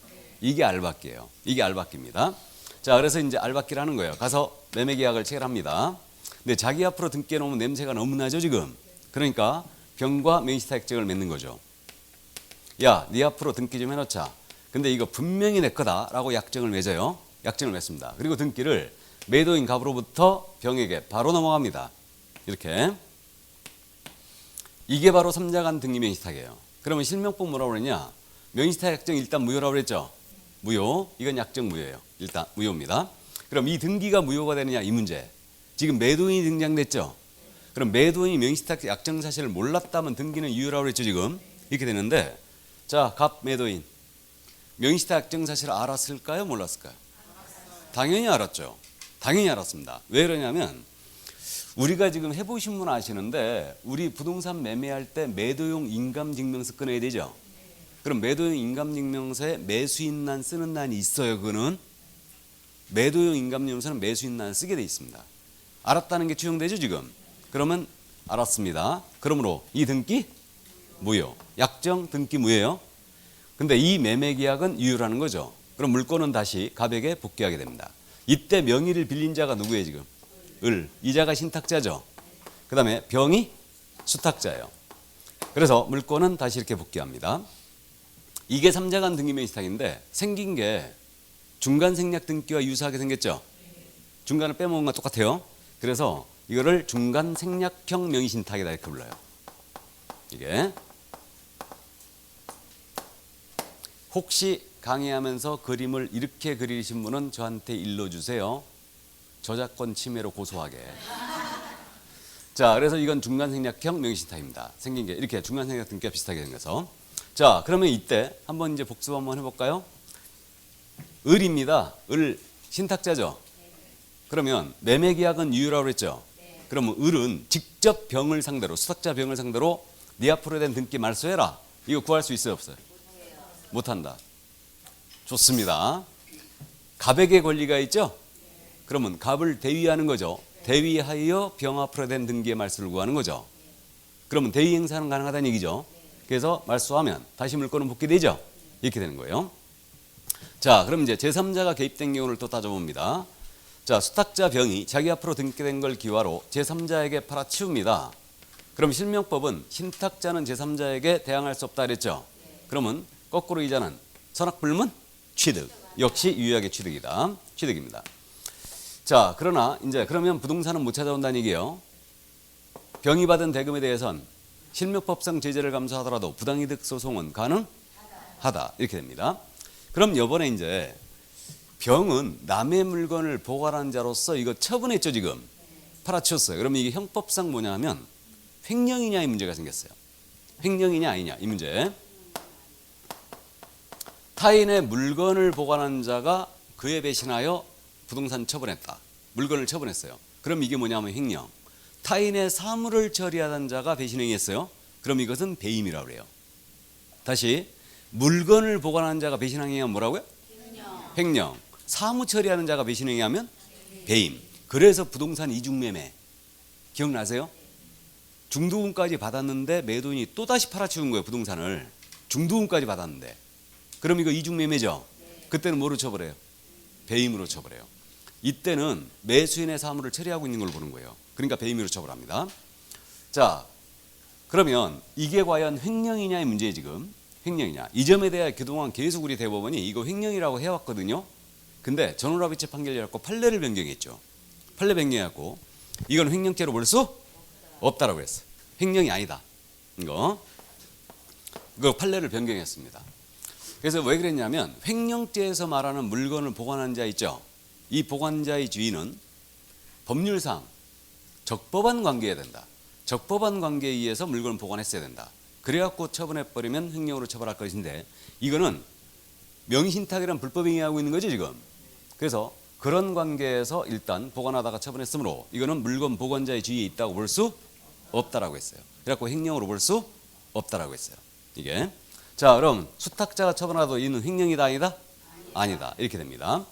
이게 알박기예요. 이게 알박기입니다. 자, 그래서 이제 알박기라는 거예요. 가서 매매 계약을 체결합니다. 근데 자기 앞으로 등기해 놓으면 냄새가 너무 나죠, 지금. 그러니까 병과 명의신탁 약정을 맺는 거죠. 야, 네 앞으로 등기 좀 해놓자. 근데 이거 분명히 내 거다라고 약정을 맺어요. 약정을 맺습니다. 그리고 등기를 매도인 갑으로부터 병에게 바로 넘어갑니다. 이렇게. 이게 바로 3자간 등기 명의신탁이에요. 그러면 실명법 뭐라고 그랬냐? 명의신탁 약정 일단 무효라고 그랬죠? 무효. 이건 약정 무효예요. 일단 무효입니다. 그럼 이 등기가 무효가 되느냐 이 문제. 지금 매도인이 등장됐죠? 그럼 매도인이 명의신탁 약정 사실을 몰랐다면 등기는 유효라고 그랬죠 지금? 이렇게 되는데 자, 갑 매도인. 명의신탁 약정 사실을 알았을까요? 몰랐을까요? 당연히 알았죠. 당연히 알았습니다. 왜 그러냐면 우리가 지금 해보신 분 아시는데 우리 부동산 매매할 때 매도용 인감증명서 꺼내야 되죠. 그럼 매도용 인감증명서에 매수인란 쓰는 난이 있어요. 그거는 매도용 인감증명서는 매수인란을 쓰게 돼 있습니다. 알았다는 게 추정되죠 지금. 그러면 알았습니다. 그러므로 이 등기 무효. 약정 등기 무효예요. 근데 이 매매 계약은 유효라는 거죠. 그럼 물건은 다시 갑에게 복귀하게 됩니다. 이때 명의를 빌린 자가 누구예요 지금? 을. 이자가 신탁자죠. 그 다음에 병이 수탁자예요. 그래서 물건은 다시 이렇게 복귀합니다. 이게 3자간 등기 명의신탁인데 생긴 게 중간 생략 등기와 유사하게 생겼죠. 중간을 빼먹은 건 똑같아요. 그래서 이거를 중간 생략형 명의신탁이다 이렇게 불러요. 이게 혹시 강의하면서 그림을 이렇게 그리신 분은 저한테 일러주세요. 저작권 침해로 고소하게. 자, 그래서 이건 중간 생략형 명의신탁입니다. 생긴 게 이렇게 중간 생략 등기와 비슷하게 생겨서. 자, 그러면 이때 한번 이제 복습 한번 해볼까요? 을입니다. 을 신탁자죠. 그러면 매매 계약은 유효라고 그랬죠. 그러면 을은 직접 병을 상대로 수탁자 병을 상대로 네 앞으로 된 등기 말소해라. 이거 구할 수 있어요 없어요? 못한다. 좋습니다. 갑에게 권리가 있죠. 그러면 갑을 대위하는 거죠. 대위하여 병 앞으로 된 등기의 말소를 구하는 거죠. 그러면 대위 행사는 가능하다는 얘기죠. 그래서 말소하면 다시 물건은 복귀되죠. 이렇게 되는 거예요. 자, 그럼 이제 제3자가 개입된 경우를 또 따져봅니다. 자, 수탁자 병이 자기 앞으로 등기된 걸 기화로 제3자에게 팔아치웁니다. 그럼 실명법은 신탁자는 제3자에게 대항할 수 없다 그랬죠. 그러면 거꾸로 이자는 선악불문 취득. 역시 유효하게 취득이다. 취득입니다. 자, 그러나 이제 그러면 부동산은 못 찾아온다는 얘기예요. 병이 받은 대금에 대해선 실명법상 제재를 감수하더라도 부당이득 소송은 가능하다. 이렇게 됩니다. 그럼 이번에 이제 병은 남의 물건을 보관한 자로서 이거 처분했죠, 지금. 팔아치웠어요. 그럼 이게 형법상 뭐냐 하면 횡령이냐 이 문제가 생겼어요. 횡령이냐 아니냐 이 문제. 타인의 물건을 보관한 자가 그에 배신하여 부동산 처분했다. 물건을 처분했어요. 그럼 이게 뭐냐면 횡령. 타인의 사물을 처리하던 자가 배신행위했어요. 그럼 이것은 배임이라고 그래요. 다시 물건을 보관한 자가 배신행위하면 뭐라고요? 횡령. 사무 처리하는 자가 배신행위하면 배임. 그래서 부동산 이중매매 기억나세요? 중도금까지 받았는데 매도인이 또다시 팔아치운 거예요. 부동산을 중도금까지 받았는데. 그럼 이거 이중매매죠? 그때는 뭐로 처벌해요? 배임으로 처벌해요. 이때는 매수인의 사물을 처리하고 있는 걸 보는 거예요. 그러니까 배임으로 처벌합니다. 자, 그러면 이게 과연 횡령이냐의 문제예요. 지금 횡령이냐. 이 점에 대해 그동안 계속 우리 대법원이 이거 횡령이라고 해왔거든요. 근데 전원합의체 판결이라고 판례를 변경했죠. 판례 변경해갖고 이건 횡령죄로 볼 수 없다라고 했어요. 횡령이 아니다. 이거 판례를 변경했습니다. 그래서 왜 그랬냐면 횡령죄에서 말하는 물건을 보관한 자 있죠. 이 보관자의 주인은 법률상 적법한 관계해야 된다. 적법한 관계에 의해서 물건을 보관했어야 된다. 그래갖고 처분해버리면 횡령으로 처벌할 것인데 이거는 명의신탁이란 불법 행위하고 있는 거죠 지금. 그래서 그런 관계에서 일단 보관하다가 처분했으므로 이거는 물건 보관자의 지위에 있다고 볼 수 없다라고 했어요. 그래갖고 횡령으로 볼 수 없다라고 했어요. 이게. 자, 그럼 수탁자가 처분하도 이는 횡령이다 아니다? 아니다. 이렇게 됩니다.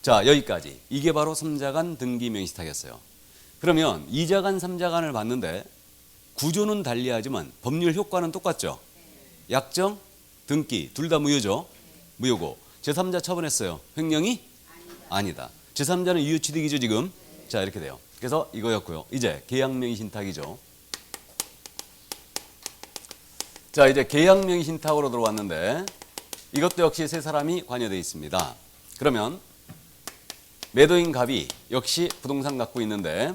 자, 여기까지. 이게 바로 3자간 등기 명의신탁이었어요. 그러면 2자간 3자간을 봤는데 구조는 달리하지만 법률 효과는 똑같죠. 약정, 등기 둘 다 무효죠. 무효고 제3자 처분했어요. 횡령이 아니다. 제3자는 유효취득이죠 지금. 자, 이렇게 돼요. 그래서 이거였고요. 이제 계약명의신탁이죠. 자, 이제 계약명의신탁으로 들어왔는데 이것도 역시 세 사람이 관여되어 있습니다. 그러면 매도인 갑이 역시 부동산 갖고 있는데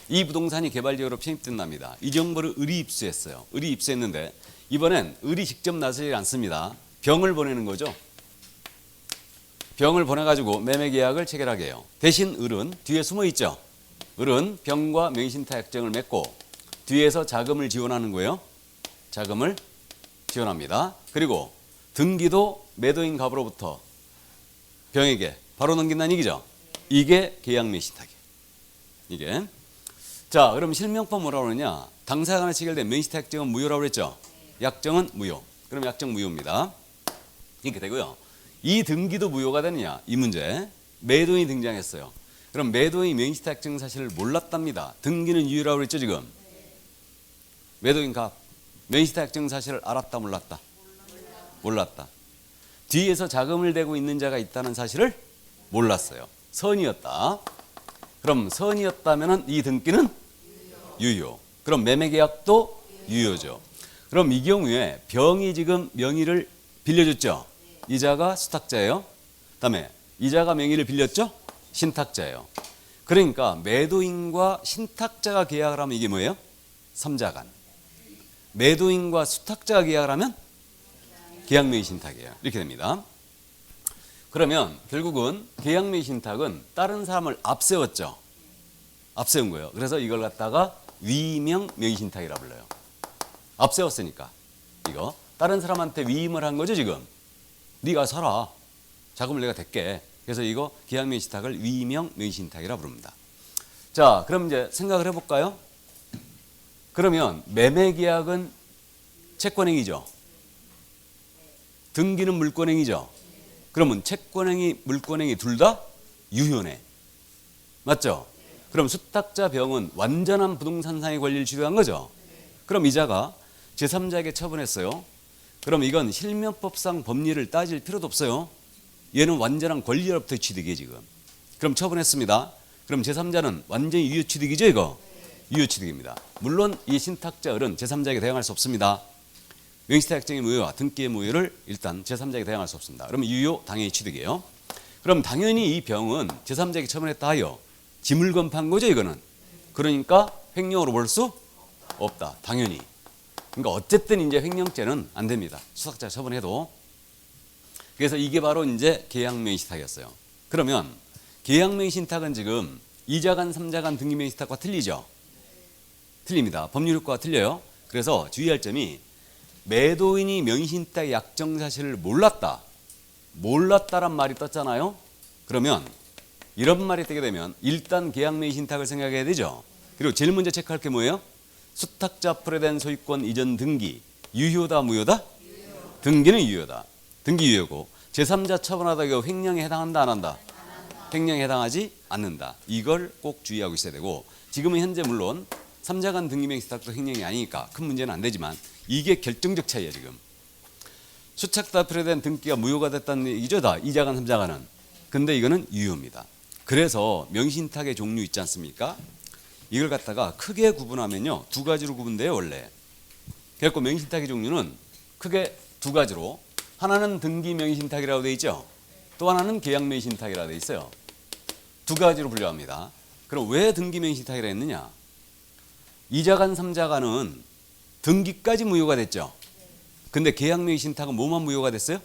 이 부동산이 개발지역으로 편입된답니다. 이 정보를 을이 입수했어요. 을이 입수했는데 이번엔 을이 직접 나서지 않습니다. 병을 보내는 거죠. 병을 보내가지고 매매계약을 체결하게 해요. 대신 을은 뒤에 숨어 있죠. 을은 병과 명의신탁 약정을 맺고 뒤에서 자금을 지원하는 거예요. 자금을 지원합니다. 그리고 등기도 매도인 갑으로부터 병에게 바로 넘긴다는 얘기죠. 이게 계약명의신탁이에요. 이게. 자, 그럼 실명법 뭐라고 그러냐? 당사자 간에 체결된 명의신탁 약정은 무효라고 그랬죠. 약정은 무효. 그럼 약정 무효입니다. 이렇게 되고요. 이 등기도 무효가 되느냐? 이 문제. 매도인이 등장했어요. 그럼 매도인이 명의신탁 약정 사실을 몰랐답니다. 등기는 유효라고 그랬죠 지금. 매도인 갑 명의신탁 약정 사실을 알았다 몰랐다? 몰랐다. 뒤에서 자금을 대고 있는 자가 있다는 사실을 몰랐어요. 선이었다. 그럼 선이었다면 이 등기는 유효. 그럼 매매계약도 유효죠. 그럼 이 경우에 병이 지금 명의를 빌려줬죠. 이자가 수탁자예요. 그다음에 이자가 명의를 빌렸죠. 신탁자예요. 그러니까 매도인과 신탁자가 계약을 하면 이게 뭐예요? 3자간. 매도인과 수탁자가 계약을 하면 계약명의신탁이에요. 이렇게 됩니다. 그러면 결국은 계약명의신탁은 다른 사람을 앞세웠죠. 앞세운 거예요. 그래서 이걸 갖다가 위임형 명의신탁이라 불러요. 앞세웠으니까 이거 다른 사람한테 위임을 한 거죠 지금. 네가 사라. 자금을 내가 댈게. 그래서 이거 계약명의신탁을 위임형 명의신탁이라 부릅니다. 자, 그럼 이제 생각을 해볼까요? 그러면 매매계약은 채권행위죠. 등기는 물권행위죠. 그러면 채권행위, 물권행위 둘 다 유효네. 맞죠? 그럼 수탁자 병은 완전한 부동산상의 권리를 취득한 거죠. 그럼 이자가 제3자에게 처분했어요. 그럼 이건 실명법상 법리를 따질 필요도 없어요. 얘는 완전한 권리로부터 취득이에요 지금. 그럼 처분했습니다. 그럼 제3자는 완전히 유효취득이죠 이거? 유효취득입니다. 물론 이 신탁자 을은 제3자에게 대항할 수 없습니다. 명의신탁 약정의 무효와 등기의 무효를 일단 제3자에게 대항할 수 없습니다. 그러면 유효 당연히 취득이에요. 그럼 당연히 이 병은 제3자에게 처분했다 하여 지물건파한 거죠 이거는. 그러니까 횡령으로 볼 수 없다. 당연히. 그러니까 어쨌든 이제 횡령죄는 안 됩니다. 수탁자 처분해도. 그래서 이게 바로 이제 계약명의신탁이었어요. 그러면 계약명의신탁은 지금 2자간, 3자간 등기명의신탁과 틀리죠? 틀립니다. 법률 효과가 틀려요. 그래서 주의할 점이 매도인이 명의신탁 약정 사실을 몰랐다란 말이 떴잖아요. 그러면 이런 말이 뜨게 되면 일단 계약명의신탁을 생각해야 되죠. 그리고 제일 먼저 체크할 게 뭐예요? 수탁자 앞으로 된 소유권 이전 등기 유효다 무효다? 유효. 등기는 유효다. 등기 유효고 제3자 처분하다 이거 횡령에 해당한다 안 한다? 횡령에 해당하지 않는다. 이걸 꼭 주의하고 있어야 되고 지금은 현재 물론 3자간 등기명의신탁도 횡령이 아니니까 큰 문제는 안 되지만 이게 결정적 차이야 지금. 수탁자 앞으로 된 등기가 무효가 됐다는 얘기죠 다 2자간 3자간은. 근데 이거는 유효입니다. 그래서 명의신탁의 종류 있지 않습니까? 이걸 갖다가 크게 구분하면요 두 가지로 구분돼요 원래. 그래서 명의신탁의 종류는 크게 두 가지로 하나는 등기명의신탁이라고 돼 있죠. 또 하나는 계약명의신탁이라고 돼 있어요. 두 가지로 분류합니다. 그럼 왜 등기명의신탁이라 했느냐? 2자간 3자간은 등기까지 무효가 됐죠. 근데 계약명의신탁은 뭐만 무효가 됐어요?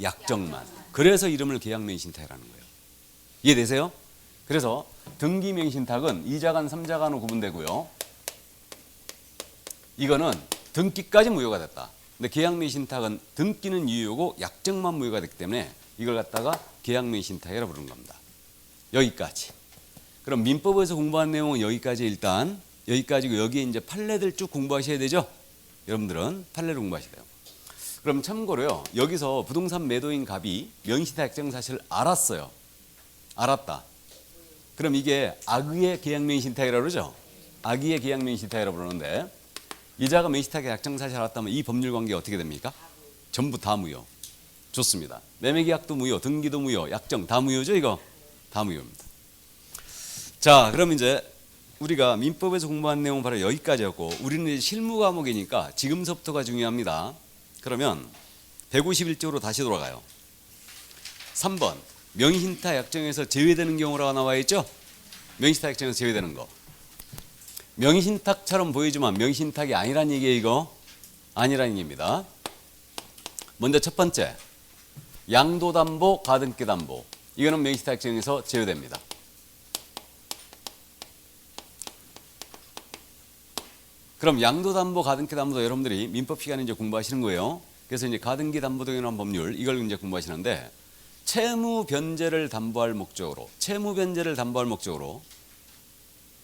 약정만. 그래서 이름을 계약명의신탁이라는 거예요. 이해되세요? 그래서 등기명의신탁은 2자간 3자간으로 구분되고요. 이거는 등기까지 무효가 됐다. 근데 계약명의신탁은 등기는 유효고 약정만 무효가 됐기 때문에 이걸 갖다가 계약명의신탁이라고 부르는 겁니다. 여기까지. 그럼 민법에서 공부한 내용은 여기까지 일단 여기까지고 여기에 이제 판례들 쭉 공부하셔야 되죠. 여러분들은 판례를 공부하셔야 돼요. 그럼 참고로요. 여기서 부동산 매도인 갑이 명의신탁 약정 사실을 알았어요. 알았다. 그럼 이게 악의의 계약명의신탁이라고 그러죠. 악의의 계약명의신탁이라고 부르는데 이자가 명의신탁의 약정 사실을 알았다면 이 법률 관계가 어떻게 됩니까? 전부 다 무효. 좋습니다. 매매계약도 무효, 등기도 무효, 약정 다 무효죠 이거? 다 무효입니다. 자, 그럼 이제 우리가 민법에서 공부한 내용은 바로 여기까지였고 우리는 이제 실무 과목이니까 지금서부터가 중요합니다. 그러면 151쪽으로 다시 돌아가요. 3번 명의신탁 약정에서 제외되는 경우라고 나와 있죠. 명의신탁 약정에서 제외되는 거. 명의신탁처럼 보이지만 명의신탁이 아니란 얘기예요 이거. 아니란 얘기입니다. 먼저 첫 번째 양도담보, 가등기담보. 이거는 명의신탁 약정에서 제외됩니다. 그럼 양도담보, 가등기담보도 여러분들이 민법 시간에 이제 공부하시는 거예요. 그래서 이제 가등기담보 등에 관한 법률 이걸 이제 공부하시는데 채무 변제를 담보할 목적으로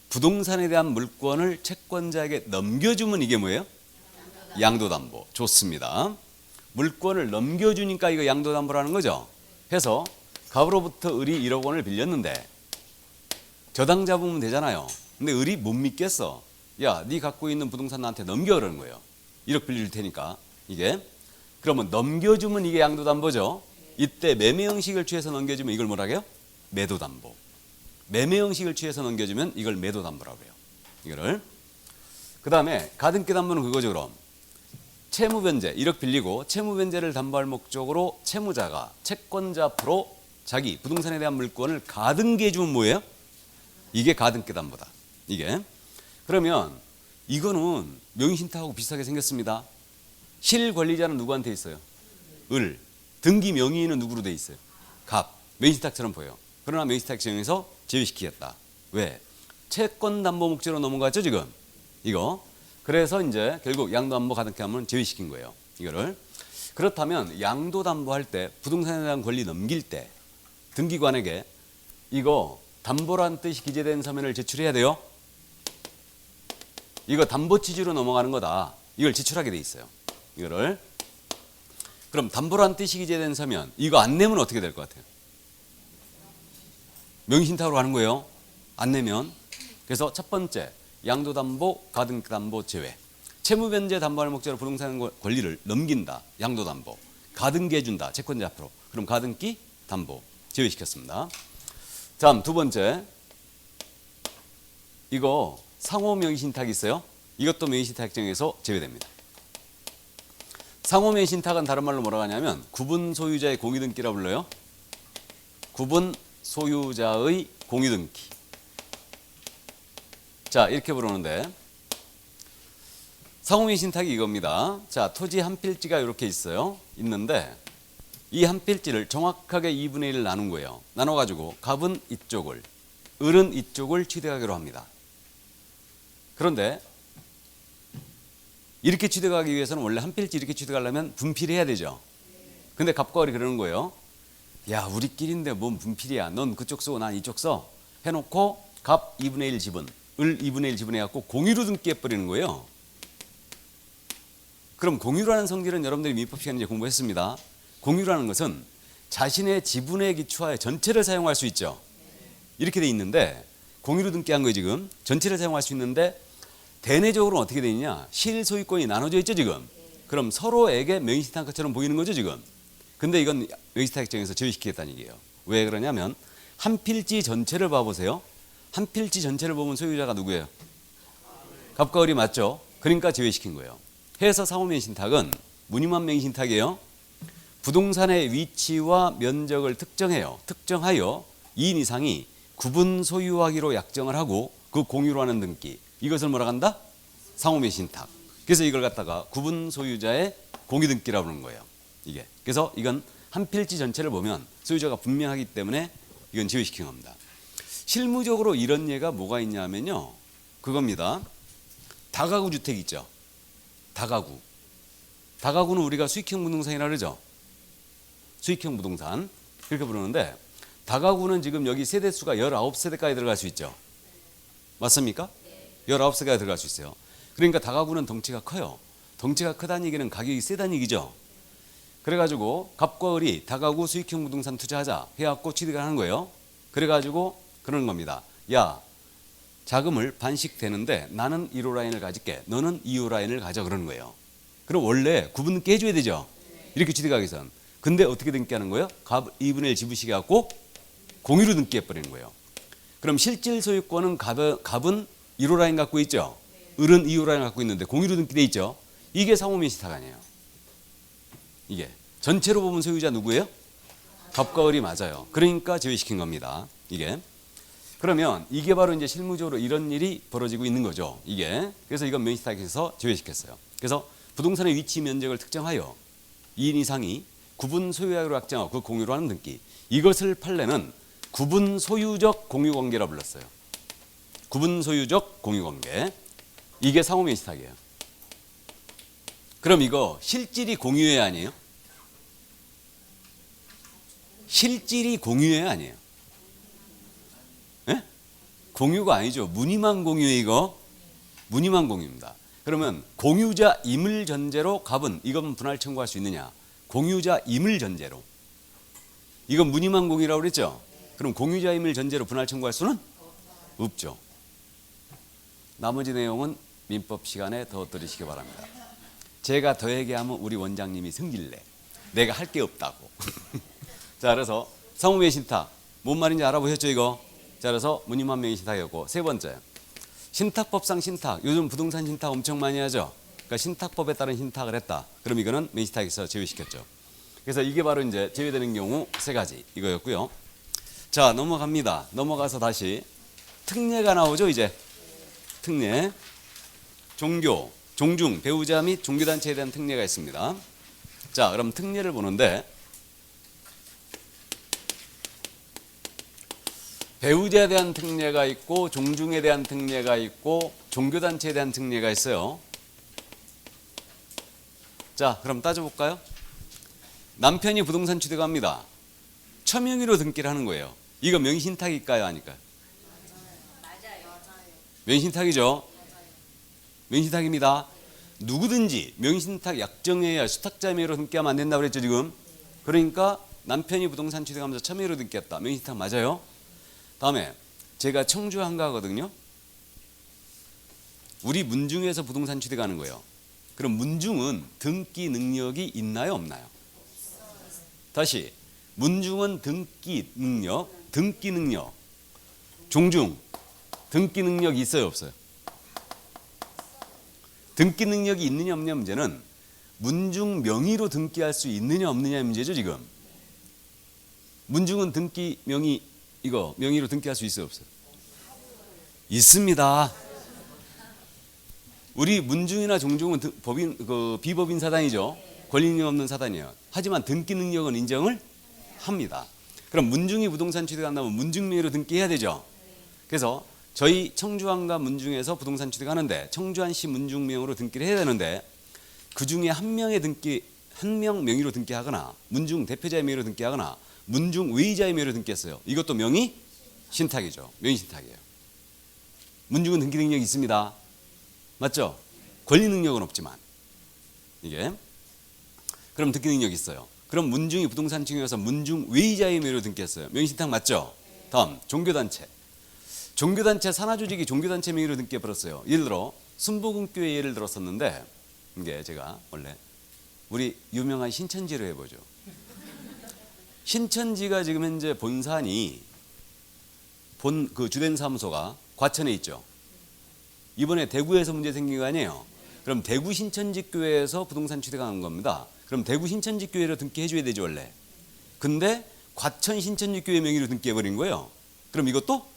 부동산에 대한 물권을 채권자에게 넘겨주면 이게 뭐예요? 양도담보. 좋습니다. 물권을 넘겨주니까 이거 양도담보라는 거죠. 해서 갑으로부터 을이 1억 원을 빌렸는데 저당 잡으면 되잖아요. 근데 을이 못 믿겠어. 야, 네 갖고 있는 부동산 나한테 넘겨 그러는 거예요. 1억 빌릴 테니까 이게. 그러면 넘겨주면 이게 양도담보죠. 이때 매매 형식을 취해서 넘겨주면 이걸 뭐라고 해요? 매도담보. 매매 형식을 취해서 넘겨주면 이걸 매도담보라고 해요. 이거를. 그 다음에 가등기담보는 그거죠. 그럼 채무변제 1억 빌리고 채무변제를 담보할 목적으로 채무자가 채권자 앞으로 자기 부동산에 대한 물권을 가등기해 주면 뭐예요? 이게 가등기담보다. 이게. 그러면 이거는 명의신탁하고 비슷하게 생겼습니다. 실권리자는 누구한테 있어요? 을. 등기 명의인은 누구로 돼 있어요? 갑. 명의신탁처럼 보여요. 그러나 명의신탁 지정에서 제외시키겠다. 왜? 채권담보 목적으로 넘어갔죠 지금. 이거. 그래서 이제 결국 양도담보 가등기하면 제외시킨 거예요. 이거를. 그렇다면 양도담보할 때 부동산에 대한 권리 넘길 때 등기관에게 이거 담보란 뜻이 기재된 서면을 제출해야 돼요. 이거 담보 취지로 넘어가는 거다. 이걸 제출하게 돼 있어요. 이거를. 그럼 담보란 뜻이 기재된 서면 이거 안 내면 어떻게 될 것 같아요? 명의신탁으로 가는 거예요. 안 내면 그래서 첫 번째 양도담보, 가등기담보 제외. 채무변제 담보할 목적으로 부동산 권리를 넘긴다. 양도담보. 가등기 해준다. 채권자 앞으로. 그럼 가등기, 담보 제외시켰습니다. 다음 두 번째. 이거 상호 명의신탁이 있어요. 이것도 명의신탁 정에서 제외됩니다. 상호 명의신탁은 다른 말로 뭐라고 하냐면 구분 소유자의 공유등기라고 불러요. 구분 소유자의 공유등기. 자, 이렇게 부르는데 상호 명의신탁이 이겁니다. 자, 토지 한 필지가 이렇게 있어요. 있는데 이 한 필지를 정확하게 2분의 1을 나눈 거예요. 나눠가지고 갑은 이쪽을, 을은 이쪽을 취득하기로 합니다. 그런데 이렇게 취득하기 위해서는 원래 한 필지 이렇게 취득하려면 분필을 해야 되죠. 근데 갑과 을이 그러는 거예요. 야, 우리끼리인데 뭔 분필이야. 넌 그쪽 쓰고 난 이쪽 써. 해놓고 갑 2분의 1 지분, 을 2분의 1 지분해갖고 공유로 등기해버리는 거예요. 그럼 공유라는 성질은 여러분들이 민법 시간에 이제 공부했습니다. 공유라는 것은 자신의 지분에 기초하여 전체를 사용할 수 있죠. 이렇게 돼 있는데 공유로 등기한 거예요. 지금 전체를 사용할 수 있는데 대내적으로는 어떻게 돼 있냐? 실소유권이 나눠져 있죠 지금. 그럼 서로에게 명의신탁처럼 보이는 거죠 지금. 근데 이건 명의신탁정에서 제외시키겠다는 얘기예요. 왜 그러냐면 한 필지 전체를 봐보세요. 한 필지 전체를 보면 소유자가 누구예요? 갑과 을이 맞죠? 그러니까 제외시킨 거예요. 해서 상호명의신탁은 무늬만 명의신탁이에요. 부동산의 위치와 면적을 특정해요. 특정하여 2인 이상이 구분 소유하기로 약정을 하고 그 공유로 하는 등기. 이것을 뭐라 한다? 상호명의신탁. 그래서 이걸 갖다가 구분 소유자의 공유 등기라고 부르는 거예요. 이게. 그래서 이건 한 필지 전체를 보면 소유자가 분명하기 때문에 이건 제외시킨 겁니다. 실무적으로 이런 예가 뭐가 있냐면요. 그겁니다. 다가구 주택 있죠. 다가구. 다가구는 우리가 수익형 부동산이라 그러죠. 수익형 부동산. 그렇게 부르는데 다가구는 지금 여기 세대수가 19세대까지 들어갈 수 있죠. 맞습니까? 19세대까지 들어갈 수 있어요. 그러니까 다가구는 덩치가 커요. 덩치가 크다는 얘기는 가격이 세다는 얘기죠. 그래가지고 갑과 을이 다가구 수익형 부동산 투자하자 해갖고 취득을 하는 거예요. 그래가지고 그러는 겁니다. 야, 자금을 반씩 되는데 나는 1호 라인을 가질게. 너는 2호 라인을 가져. 그러는 거예요. 그럼 원래 구분 등기 해줘야 되죠. 이렇게 취득하기 위해서는. 근데 어떻게 등기하는 거예요? 갑 2분의 1 지분씩 해갖고 공유로 등기해버리는 거예요. 그럼 실질 소유권은 갑은 1호 라인 갖고 있죠. 을은 2호 라인 갖고 있는데 공유로 등기돼 있죠. 이게 상호명의신탁 아니에요. 이게 전체로 보면 소유자 누구예요? 갑과 을이 맞아요. 그러니까 제외시킨 겁니다. 이게. 그러면 이게 바로 이제 실무적으로 이런 일이 벌어지고 있는 거죠. 이게. 그래서 이건 명의신탁에서 제외시켰어요. 그래서 부동산의 위치 면적을 특정하여 2인 이상이 구분 소유하기로 약정하고 그 공유로 하는 등기. 이것을 판례는 구분 소유적 공유관계라 불렀어요. 구분 소유적 공유관계. 이게 상호명의신탁이에요. 그럼 이거 실질이 공유해야 아니에요? 실질이 공유해야 아니에요? 예? 공유가 아니죠. 무늬만 공유해 이거. 무늬만 공유입니다. 그러면 공유자임을 전제로 갑은 이건 분할 청구할 수 있느냐? 공유자임을 전제로. 이건 무늬만 공유라고 그랬죠? 그럼 공유자임을 전제로 분할 청구할 수는 없죠. 나머지 내용은 민법 시간에 더 들으시기 바랍니다. 제가 더 얘기하면 우리 원장님이 승질내. 내가 할 게 없다고. 자, 그래서 상호명의신탁 뭔 말인지 알아보셨죠 이거? 자, 그래서 무늬만 명의신탁이었고 세 번째 신탁법상 신탁. 요즘 부동산 신탁 엄청 많이 하죠. 그러니까 신탁법에 따른 신탁을 했다. 그럼 이거는 명의신탁에서 제외시켰죠. 그래서 이게 바로 이제 제외되는 경우 세 가지 이거였고요. 자, 넘어갑니다. 넘어가서 다시 특례가 나오죠 이제. 특례. 종교, 종중, 배우자 및 종교단체에 대한 특례가 있습니다. 자, 그럼 특례를 보는데 배우자에 대한 특례가 있고 종중에 대한 특례가 있고 종교단체에 대한 특례가 있어요. 자, 그럼 따져볼까요? 남편이 부동산 취득합니다. 처명의로 등기를 하는 거예요. 이거 명의신탁일까요? 아닐까요? 맞아요. 명의신탁이죠. 명의신탁입니다. 누구든지 명의신탁 약정에 의해 수탁자 명의로 등기하면 안 된다고 그랬죠 지금. 그러니까 남편이 부동산 취득하면서 처명의로 등기했다. 명의신탁 맞아요. 다음에 제가 청주 한가하거든요. 우리 문중에서 부동산 취득 하는 거예요. 그럼 문중은 등기 능력이 있나요, 없나요? 다시 문중은 등기 능력, 종중 등기 능력이 있어요, 없어요? 등기 능력이 있느냐 없느냐 문제는 문중 명의로 등기할 수 있느냐 없느냐의 문제죠, 지금. 문중은 등기 명의로 등기할 수 있어요, 없어요? 있습니다. 우리 문중이나 종중은 비법인 사단이죠. 권리 능력 없는 사단이에요. 하지만 등기 능력은 인정을 합니다. 그럼 문중이 부동산 취득한다면 문중 명의로 등기해야 되죠. 그래서 저희 청주안과 문중에서 부동산 취득하는데 청주안시 문중명으로 등기를 해야 되는데 그 중에 한 명 명의로 등기하거나 문중 대표자의 명의로 등기하거나 문중 외의자의 명의로 등기했어요. 이것도 명의 신탁이죠. 명의 신탁이에요. 문중은 등기 능력이 있습니다. 맞죠? 권리 능력은 없지만 이게 그럼 등기 능력이 있어요. 그럼 문중이 부동산 증여해서 문중 외의자의 명의로 등기했어요. 명의 신탁 맞죠? 다음 종교단체. 종교단체 산하조직이 종교단체 명의로 등기해버렸어요. 예를 들어 순복음교회 예를 들었었는데 이게 제가 원래 우리 유명한 신천지로 해보죠. 신천지가 지금 현재 본산이 그 주된 사무소가 과천에 있죠. 이번에 대구에서 문제 생긴 거 아니에요. 그럼 대구 신천지교회에서 부동산 취득한 겁니다. 그럼 대구 신천지교회로 등기해줘야 되죠, 원래. 근데 과천 신천지교회 명의로 등기해버린 거예요. 그럼 이것도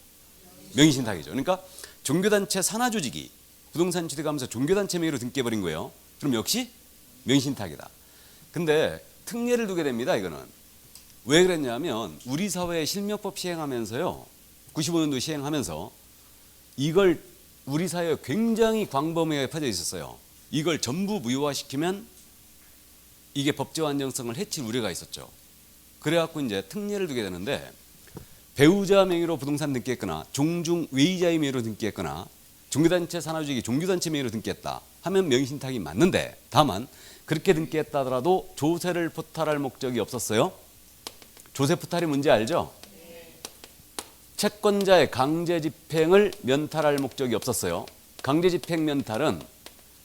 명의신탁이죠. 그러니까 종교단체 산하조직이 부동산 취득하면서 종교단체 명의로 등기해버린 거예요. 그럼 역시 명의신탁이다. 근데 특례를 두게 됩니다. 이거는. 왜 그랬냐면 우리 사회에 실명법 시행하면서요. 95년도 시행하면서 이걸 우리 사회에 굉장히 광범위하게 퍼져 있었어요. 이걸 전부 무효화시키면 이게 법적 안정성을 해칠 우려가 있었죠. 그래갖고 이제 특례를 두게 되는데 배우자 명의로 부동산 등기했거나 종중 외의자의 명의로 등기했거나 종교단체 산하조직이 종교단체 명의로 등기했다 하면 명의신탁이 맞는데 다만 그렇게 등기했다 하더라도 조세를 포탈할 목적이 없었어요. 조세 포탈이 뭔지 알죠? 채권자의 강제 집행을 면탈할 목적이 없었어요. 강제 집행 면탈은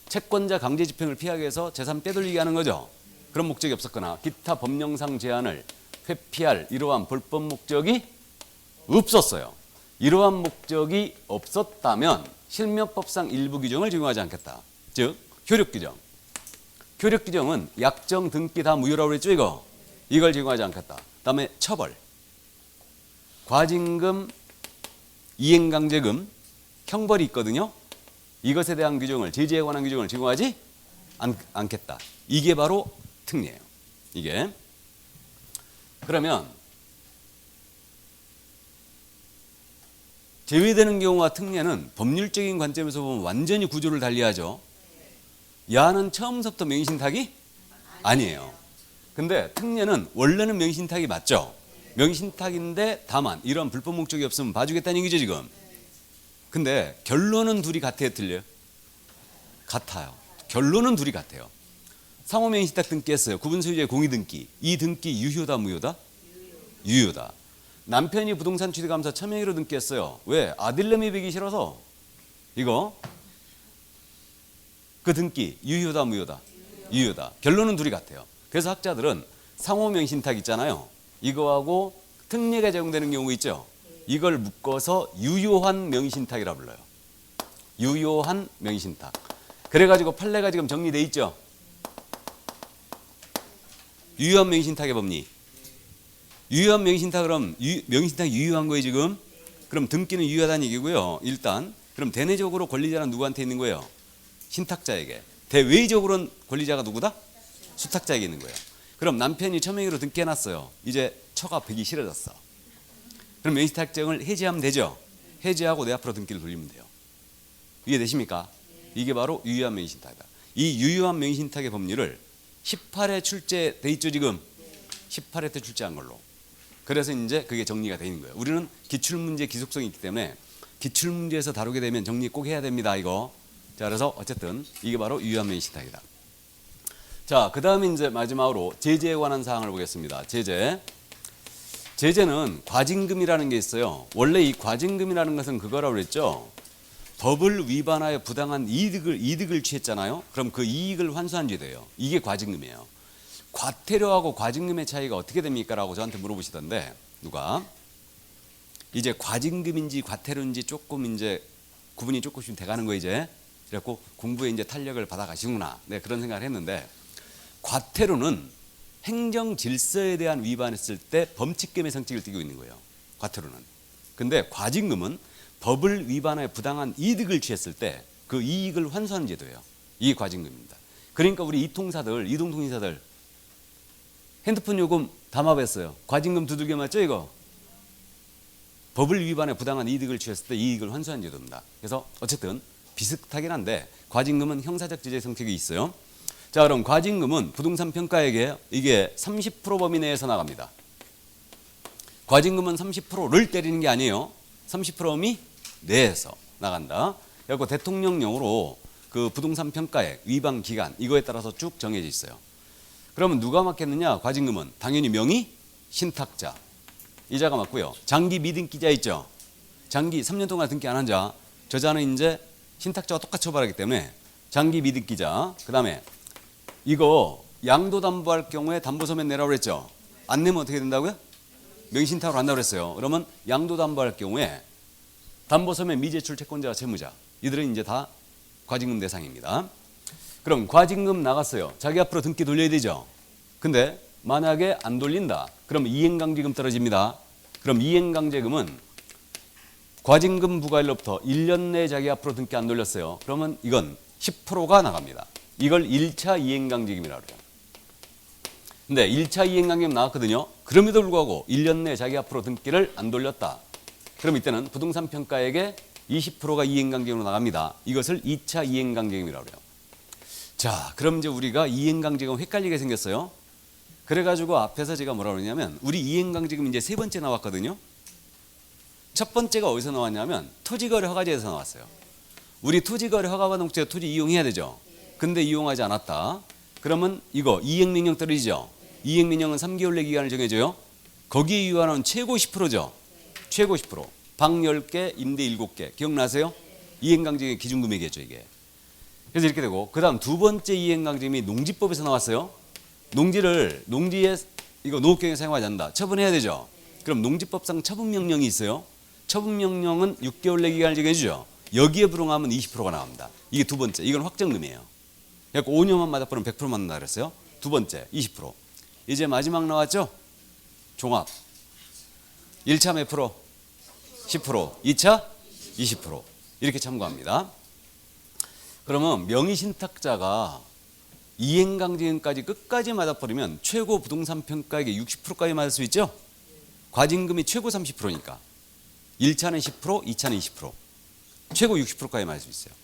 채권자 강제 집행을 피하기 위해서 재산 빼돌리게 하는 거죠. 그런 목적이 없었거나 기타 법령상 제한을 회피할 이러한 불법 목적이 없었어요. 이러한 목적이 없었다면 실명법상 일부 규정을 적용하지 않겠다. 즉 효력 규정. 효력 규정은 약정 등기 다 무효라고 그랬죠, 이거. 이걸 적용하지 않겠다. 그다음에 처벌. 과징금, 이행강제금, 형벌이 있거든요. 이것에 대한 규정을, 제재에 관한 규정을 적용하지 않겠다. 이게 바로 특례예요. 이게. 그러면 제외되는 경우와 특례는 법률적인 관점에서 보면 완전히 구조를 달리하죠. 야는 처음부터 명의신탁이 아니에요. 근데 특례는 원래는 명의신탁이 맞죠. 명의신탁인데 다만 이런 불법 목적이 없으면 봐주겠다는 얘기죠, 지금. 근데 결론은 둘이 같아요, 틀려요? 같아요. 결론은 둘이 같아요. 상호명의신탁 등기했어요. 구분소유자의 공의등기. 이 등기 유효다, 무효다? 유효다. 남편이 부동산 취득하면서 처명의로 등기했어요. 왜? 아들내미 베기 싫어서. 이거 그 등기 유효다, 무효다? 유효다. 결론은 둘이 같아요. 그래서 학자들은 상호명의신탁 있잖아요. 이거하고 특례가 적용되는 경우 있죠. 이걸 묶어서 유효한 명의신탁이라 불러요. 유효한 명의신탁. 그래가지고 판례가 지금 정리돼 있죠. 유효한 명의신탁의 법리. 유효한 명의신탁, 그럼 명의신탁이 유효한 거예요, 지금? 그럼 등기는 유효하다는 얘기고요. 일단 그럼 대내적으로 권리자는 누구한테 있는 거예요? 신탁자에게. 대외적으로는 권리자가 누구다? 수탁자에게 있는 거예요. 그럼 남편이 처명의로 등기해놨어요. 이제 처가 베기 싫어졌어. 그럼 명의신탁정을 해지하면 되죠. 해지하고 내 앞으로 등기를 돌리면 돼요. 이해되십니까? 이게 바로 유효한 명의신탁이다. 이 유효한 명의신탁의 법률을 18회 출제돼 있죠, 지금. 18회 때 출제한 걸로. 그래서 이제 그게 정리가 되는 거예요. 우리는 기출문제 기속성이 있기 때문에 기출문제에서 다루게 되면 정리 꼭 해야 됩니다, 이거. 자, 그래서 어쨌든 이게 바로 유효한 명의신탁이다. 자, 그 다음에 이제 마지막으로 제재에 관한 사항을 보겠습니다. 제재. 제재는 과징금이라는 게 있어요. 원래 이 과징금이라는 것은 그거라고 그랬죠. 법을 위반하여 부당한 이득을 취했잖아요. 그럼 그 이익을 환수한 죄돼요. 이게 과징금이에요. 과태료하고 과징금의 차이가 어떻게 됩니까? 라고 저한테 물어보시던데 누가 이제 과징금인지 과태료인지 조금 이제 구분이 조금씩 돼가는 거 이제 그래갖고 공부에 이제 탄력을 받아가시구나. 네, 그런 생각을 했는데 과태료는 행정 질서에 대한 위반했을 때 범칙금의 성격을 띠고 있는 거예요. 과태료는. 근데 과징금은 법을 위반하여 부당한 이득을 취했을 때 그 이익을 환수하는 제도예요. 이게 과징금입니다. 그러니까 우리 이동통신사들 핸드폰 요금 담합했어요. 과징금 두들겨 맞죠 이거? 법을 위반해 부당한 이득을 취했을 때 이익을 환수한 제도입니다. 그래서 어쨌든 비슷하긴 한데 과징금은 형사적 제재 성격이 있어요. 자, 그럼 과징금은 부동산 평가액에 이게 30% 범위 내에서 나갑니다. 과징금은 30%를 때리는 게 아니에요. 30% 범위 내에서 나간다. 그리고 대통령령으로 그 부동산 평가액 위반 기간 이거에 따라서 쭉 정해져 있어요. 그러면 누가 맡겠느냐? 과징금은 당연히 명의 신탁자 이자가 맞고요. 장기 미등기자 있죠. 장기 3년 동안 등기 안 한 자, 저 자는 이제 신탁자와 똑같이 처벌하기 때문에 장기 미등기자. 그다음에 이거 양도담보할 경우에 담보서면 내라고 그랬죠. 안 내면 어떻게 된다고요? 명의신탁으로 한다고 그랬어요. 그러면 양도담보할 경우에 담보서면 미제출 채권자와 채무자 이들은 이제 다 과징금 대상입니다. 그럼 과징금 나갔어요. 자기 앞으로 등기 돌려야 되죠. 근데 만약에 안 돌린다. 그럼 이행강제금 떨어집니다. 그럼 이행강제금은 과징금 부과일로부터 1년 내에 자기 앞으로 등기 안 돌렸어요. 그러면 이건 10%가 나갑니다. 이걸 1차 이행강제금이라고 그래요. 근데 1차 이행강제금 나왔거든요. 그럼에도 불구하고 1년 내에 자기 앞으로 등기를 안 돌렸다. 그럼 이때는 부동산 평가액의 20%가 이행강제금으로 나갑니다. 이것을 2차 이행강제금이라고 그래요. 자, 그럼 이제 우리가 이행강제금 헷갈리게 생겼어요. 그래가지고 앞에서 제가 뭐라고 그러냐면 우리 이행강제금 이제 세 번째 나왔거든요. 첫 번째가 어디서 나왔냐면 토지거래 허가제에서 나왔어요. 우리 토지거래 허가받은 목적에 토지 이용해야 되죠. 근데 이용하지 않았다. 그러면 이거 이행명령 떨어지죠. 이행명령은 3개월 내 기간을 정해줘요. 거기에 유한은 최고 10%죠. 최고 10%. 방 10개, 임대 7개. 기억나세요? 이행강제금의 기준금액이었죠 이게. 그래서 이렇게 되고 그 다음 두 번째 이행강제금이 농지법에서 나왔어요. 농지에 이거 농업경영에 사용하지 않는다. 처분해야 되죠. 그럼 농지법상 처분명령이 있어요. 처분명령은 6개월 내 기간을 정해주죠. 여기에 불응하면 20%가 나옵니다. 이게 두 번째. 이건 확정금이에요. 그러니까 5년만 맞아버리면 100% 맞는다 그랬어요. 두 번째 20%. 이제 마지막 나왔죠. 종합. 1차 몇 프로? 10%. 2차 20%. 이렇게 참고합니다. 그러면 명의신탁자가 이행강제금까지 끝까지 맞아버리면 최고 부동산 평가액의 60%까지 맞을 수 있죠. 과징금이 최고 30%니까 1차는 10%, 2차는 20%, 최고 60%까지 맞을 수 있어요.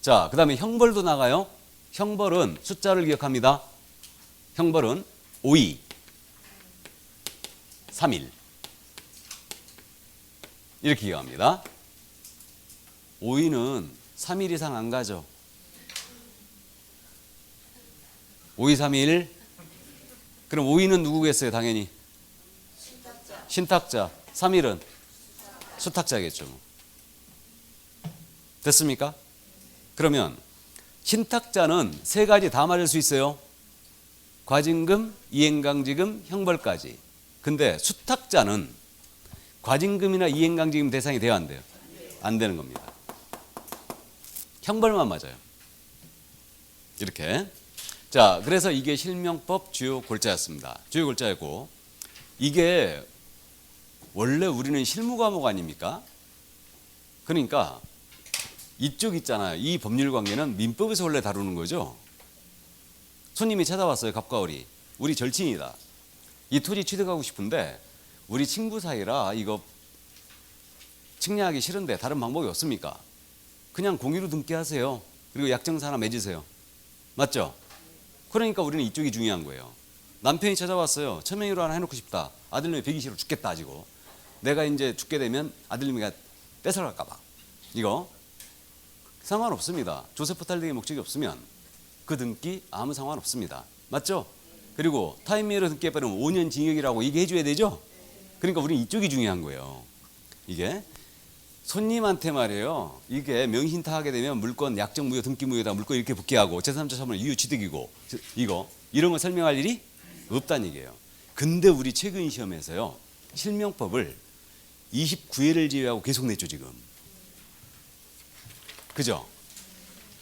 자, 그 다음에 형벌도 나가요. 형벌은 숫자를 기억합니다. 형벌은 5일, 3일 이렇게 기억합니다. 5일은 3일 이상 안 가죠. 5일, 3일. 그럼 5일은 누구겠어요? 당연히 신탁자. 3일은 수탁자겠죠. 됐습니까? 그러면 신탁자는 세 가지 다 맞을 수 있어요. 과징금, 이행강제금, 형벌까지. 근데 수탁자는 과징금이나 이행강제금 대상이 돼야 안 돼요? 안 되는 겁니다. 형벌만 맞아요. 이렇게. 자, 그래서 이게 실명법 주요 골자였습니다. 주요 골자였고 이게 원래 우리는 실무 과목 아닙니까? 그러니까 이쪽 있잖아요. 이 법률 관계는 민법에서 원래 다루는 거죠. 손님이 찾아왔어요. 갑과 을이. 우리 절친이다. 이 토지 취득하고 싶은데 우리 친구 사이라 이거 측량하기 싫은데 다른 방법이 없습니까? 그냥 공유로 등기하세요. 그리고 약정서 하나 맺으세요. 맞죠? 그러니까 우리는 이쪽이 중요한 거예요. 남편이 찾아왔어요. 처명의로 하나 해놓고 싶다. 아들님이 배기 싫어 죽겠다 가지고. 내가 이제 죽게 되면 아들님이가 뺏어갈까 봐. 이거 상관없습니다. 조세포탈 등의 목적이 없으면 그 등기 아무 상관없습니다. 맞죠? 그리고 타임미러 등기해버리면 5년 징역이라고 얘기해 줘야 되죠? 그러니까 우리는 이쪽이 중요한 거예요. 이게 손님한테 말이에요. 이게 명신타하게 되면 물권, 약정 무효, 등기 무효다 물권 이렇게 붙게 하고 제3자 처분은 이유 취득이고 이런 거 설명할 일이 없다는 얘기예요. 근데 우리 최근 시험에서요. 실명법을 29회를 제외하고 계속 냈죠 지금. 그죠?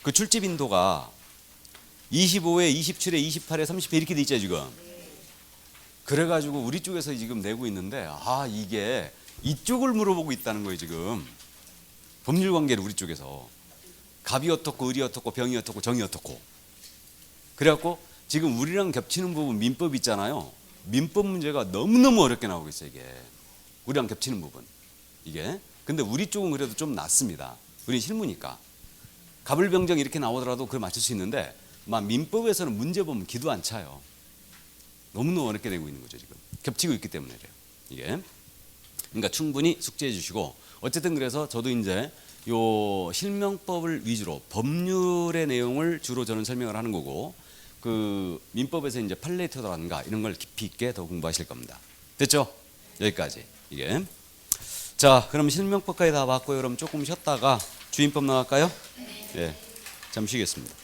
그 출제 빈도가 25회, 27회, 28회, 30회 이렇게 돼 있죠 지금. 그래가지고 우리 쪽에서 지금 내고 있는데 이게 이쪽을 물어보고 있다는 거예요 지금. 법률 관계를 우리 쪽에서 갑이 어떻고 을이 어떻고 병이 어떻고 정이 어떻고. 그래갖고 지금 우리랑 겹치는 부분 민법 있잖아요. 민법 문제가 너무너무 어렵게 나오고 있어요 이게. 우리랑 겹치는 부분 이게. 근데 우리 쪽은 그래도 좀 낫습니다. 우리 실무니까. 갑을병정 이렇게 나오더라도 그걸 맞출 수 있는데 민법에서는 문제 보면 기도 안 차요. 너무너무 어렵게 되고 있는 거죠 지금. 겹치고 있기 때문에 그래요 이게. 그러니까 충분히 숙지해 주시고 어쨌든 그래서 저도 이제 요 실명법을 위주로 법률의 내용을 주로 저는 설명을 하는 거고 그 민법에서 이제 팔레이터라든가 이런 걸 깊이 있게 더 공부하실 겁니다. 됐죠? 여기까지 이게. 자, 그럼 실명법까지 다 봤고요. 그럼 조금 쉬었다가 주임법 나갈까요? 네. 잠시 쉬겠습니다.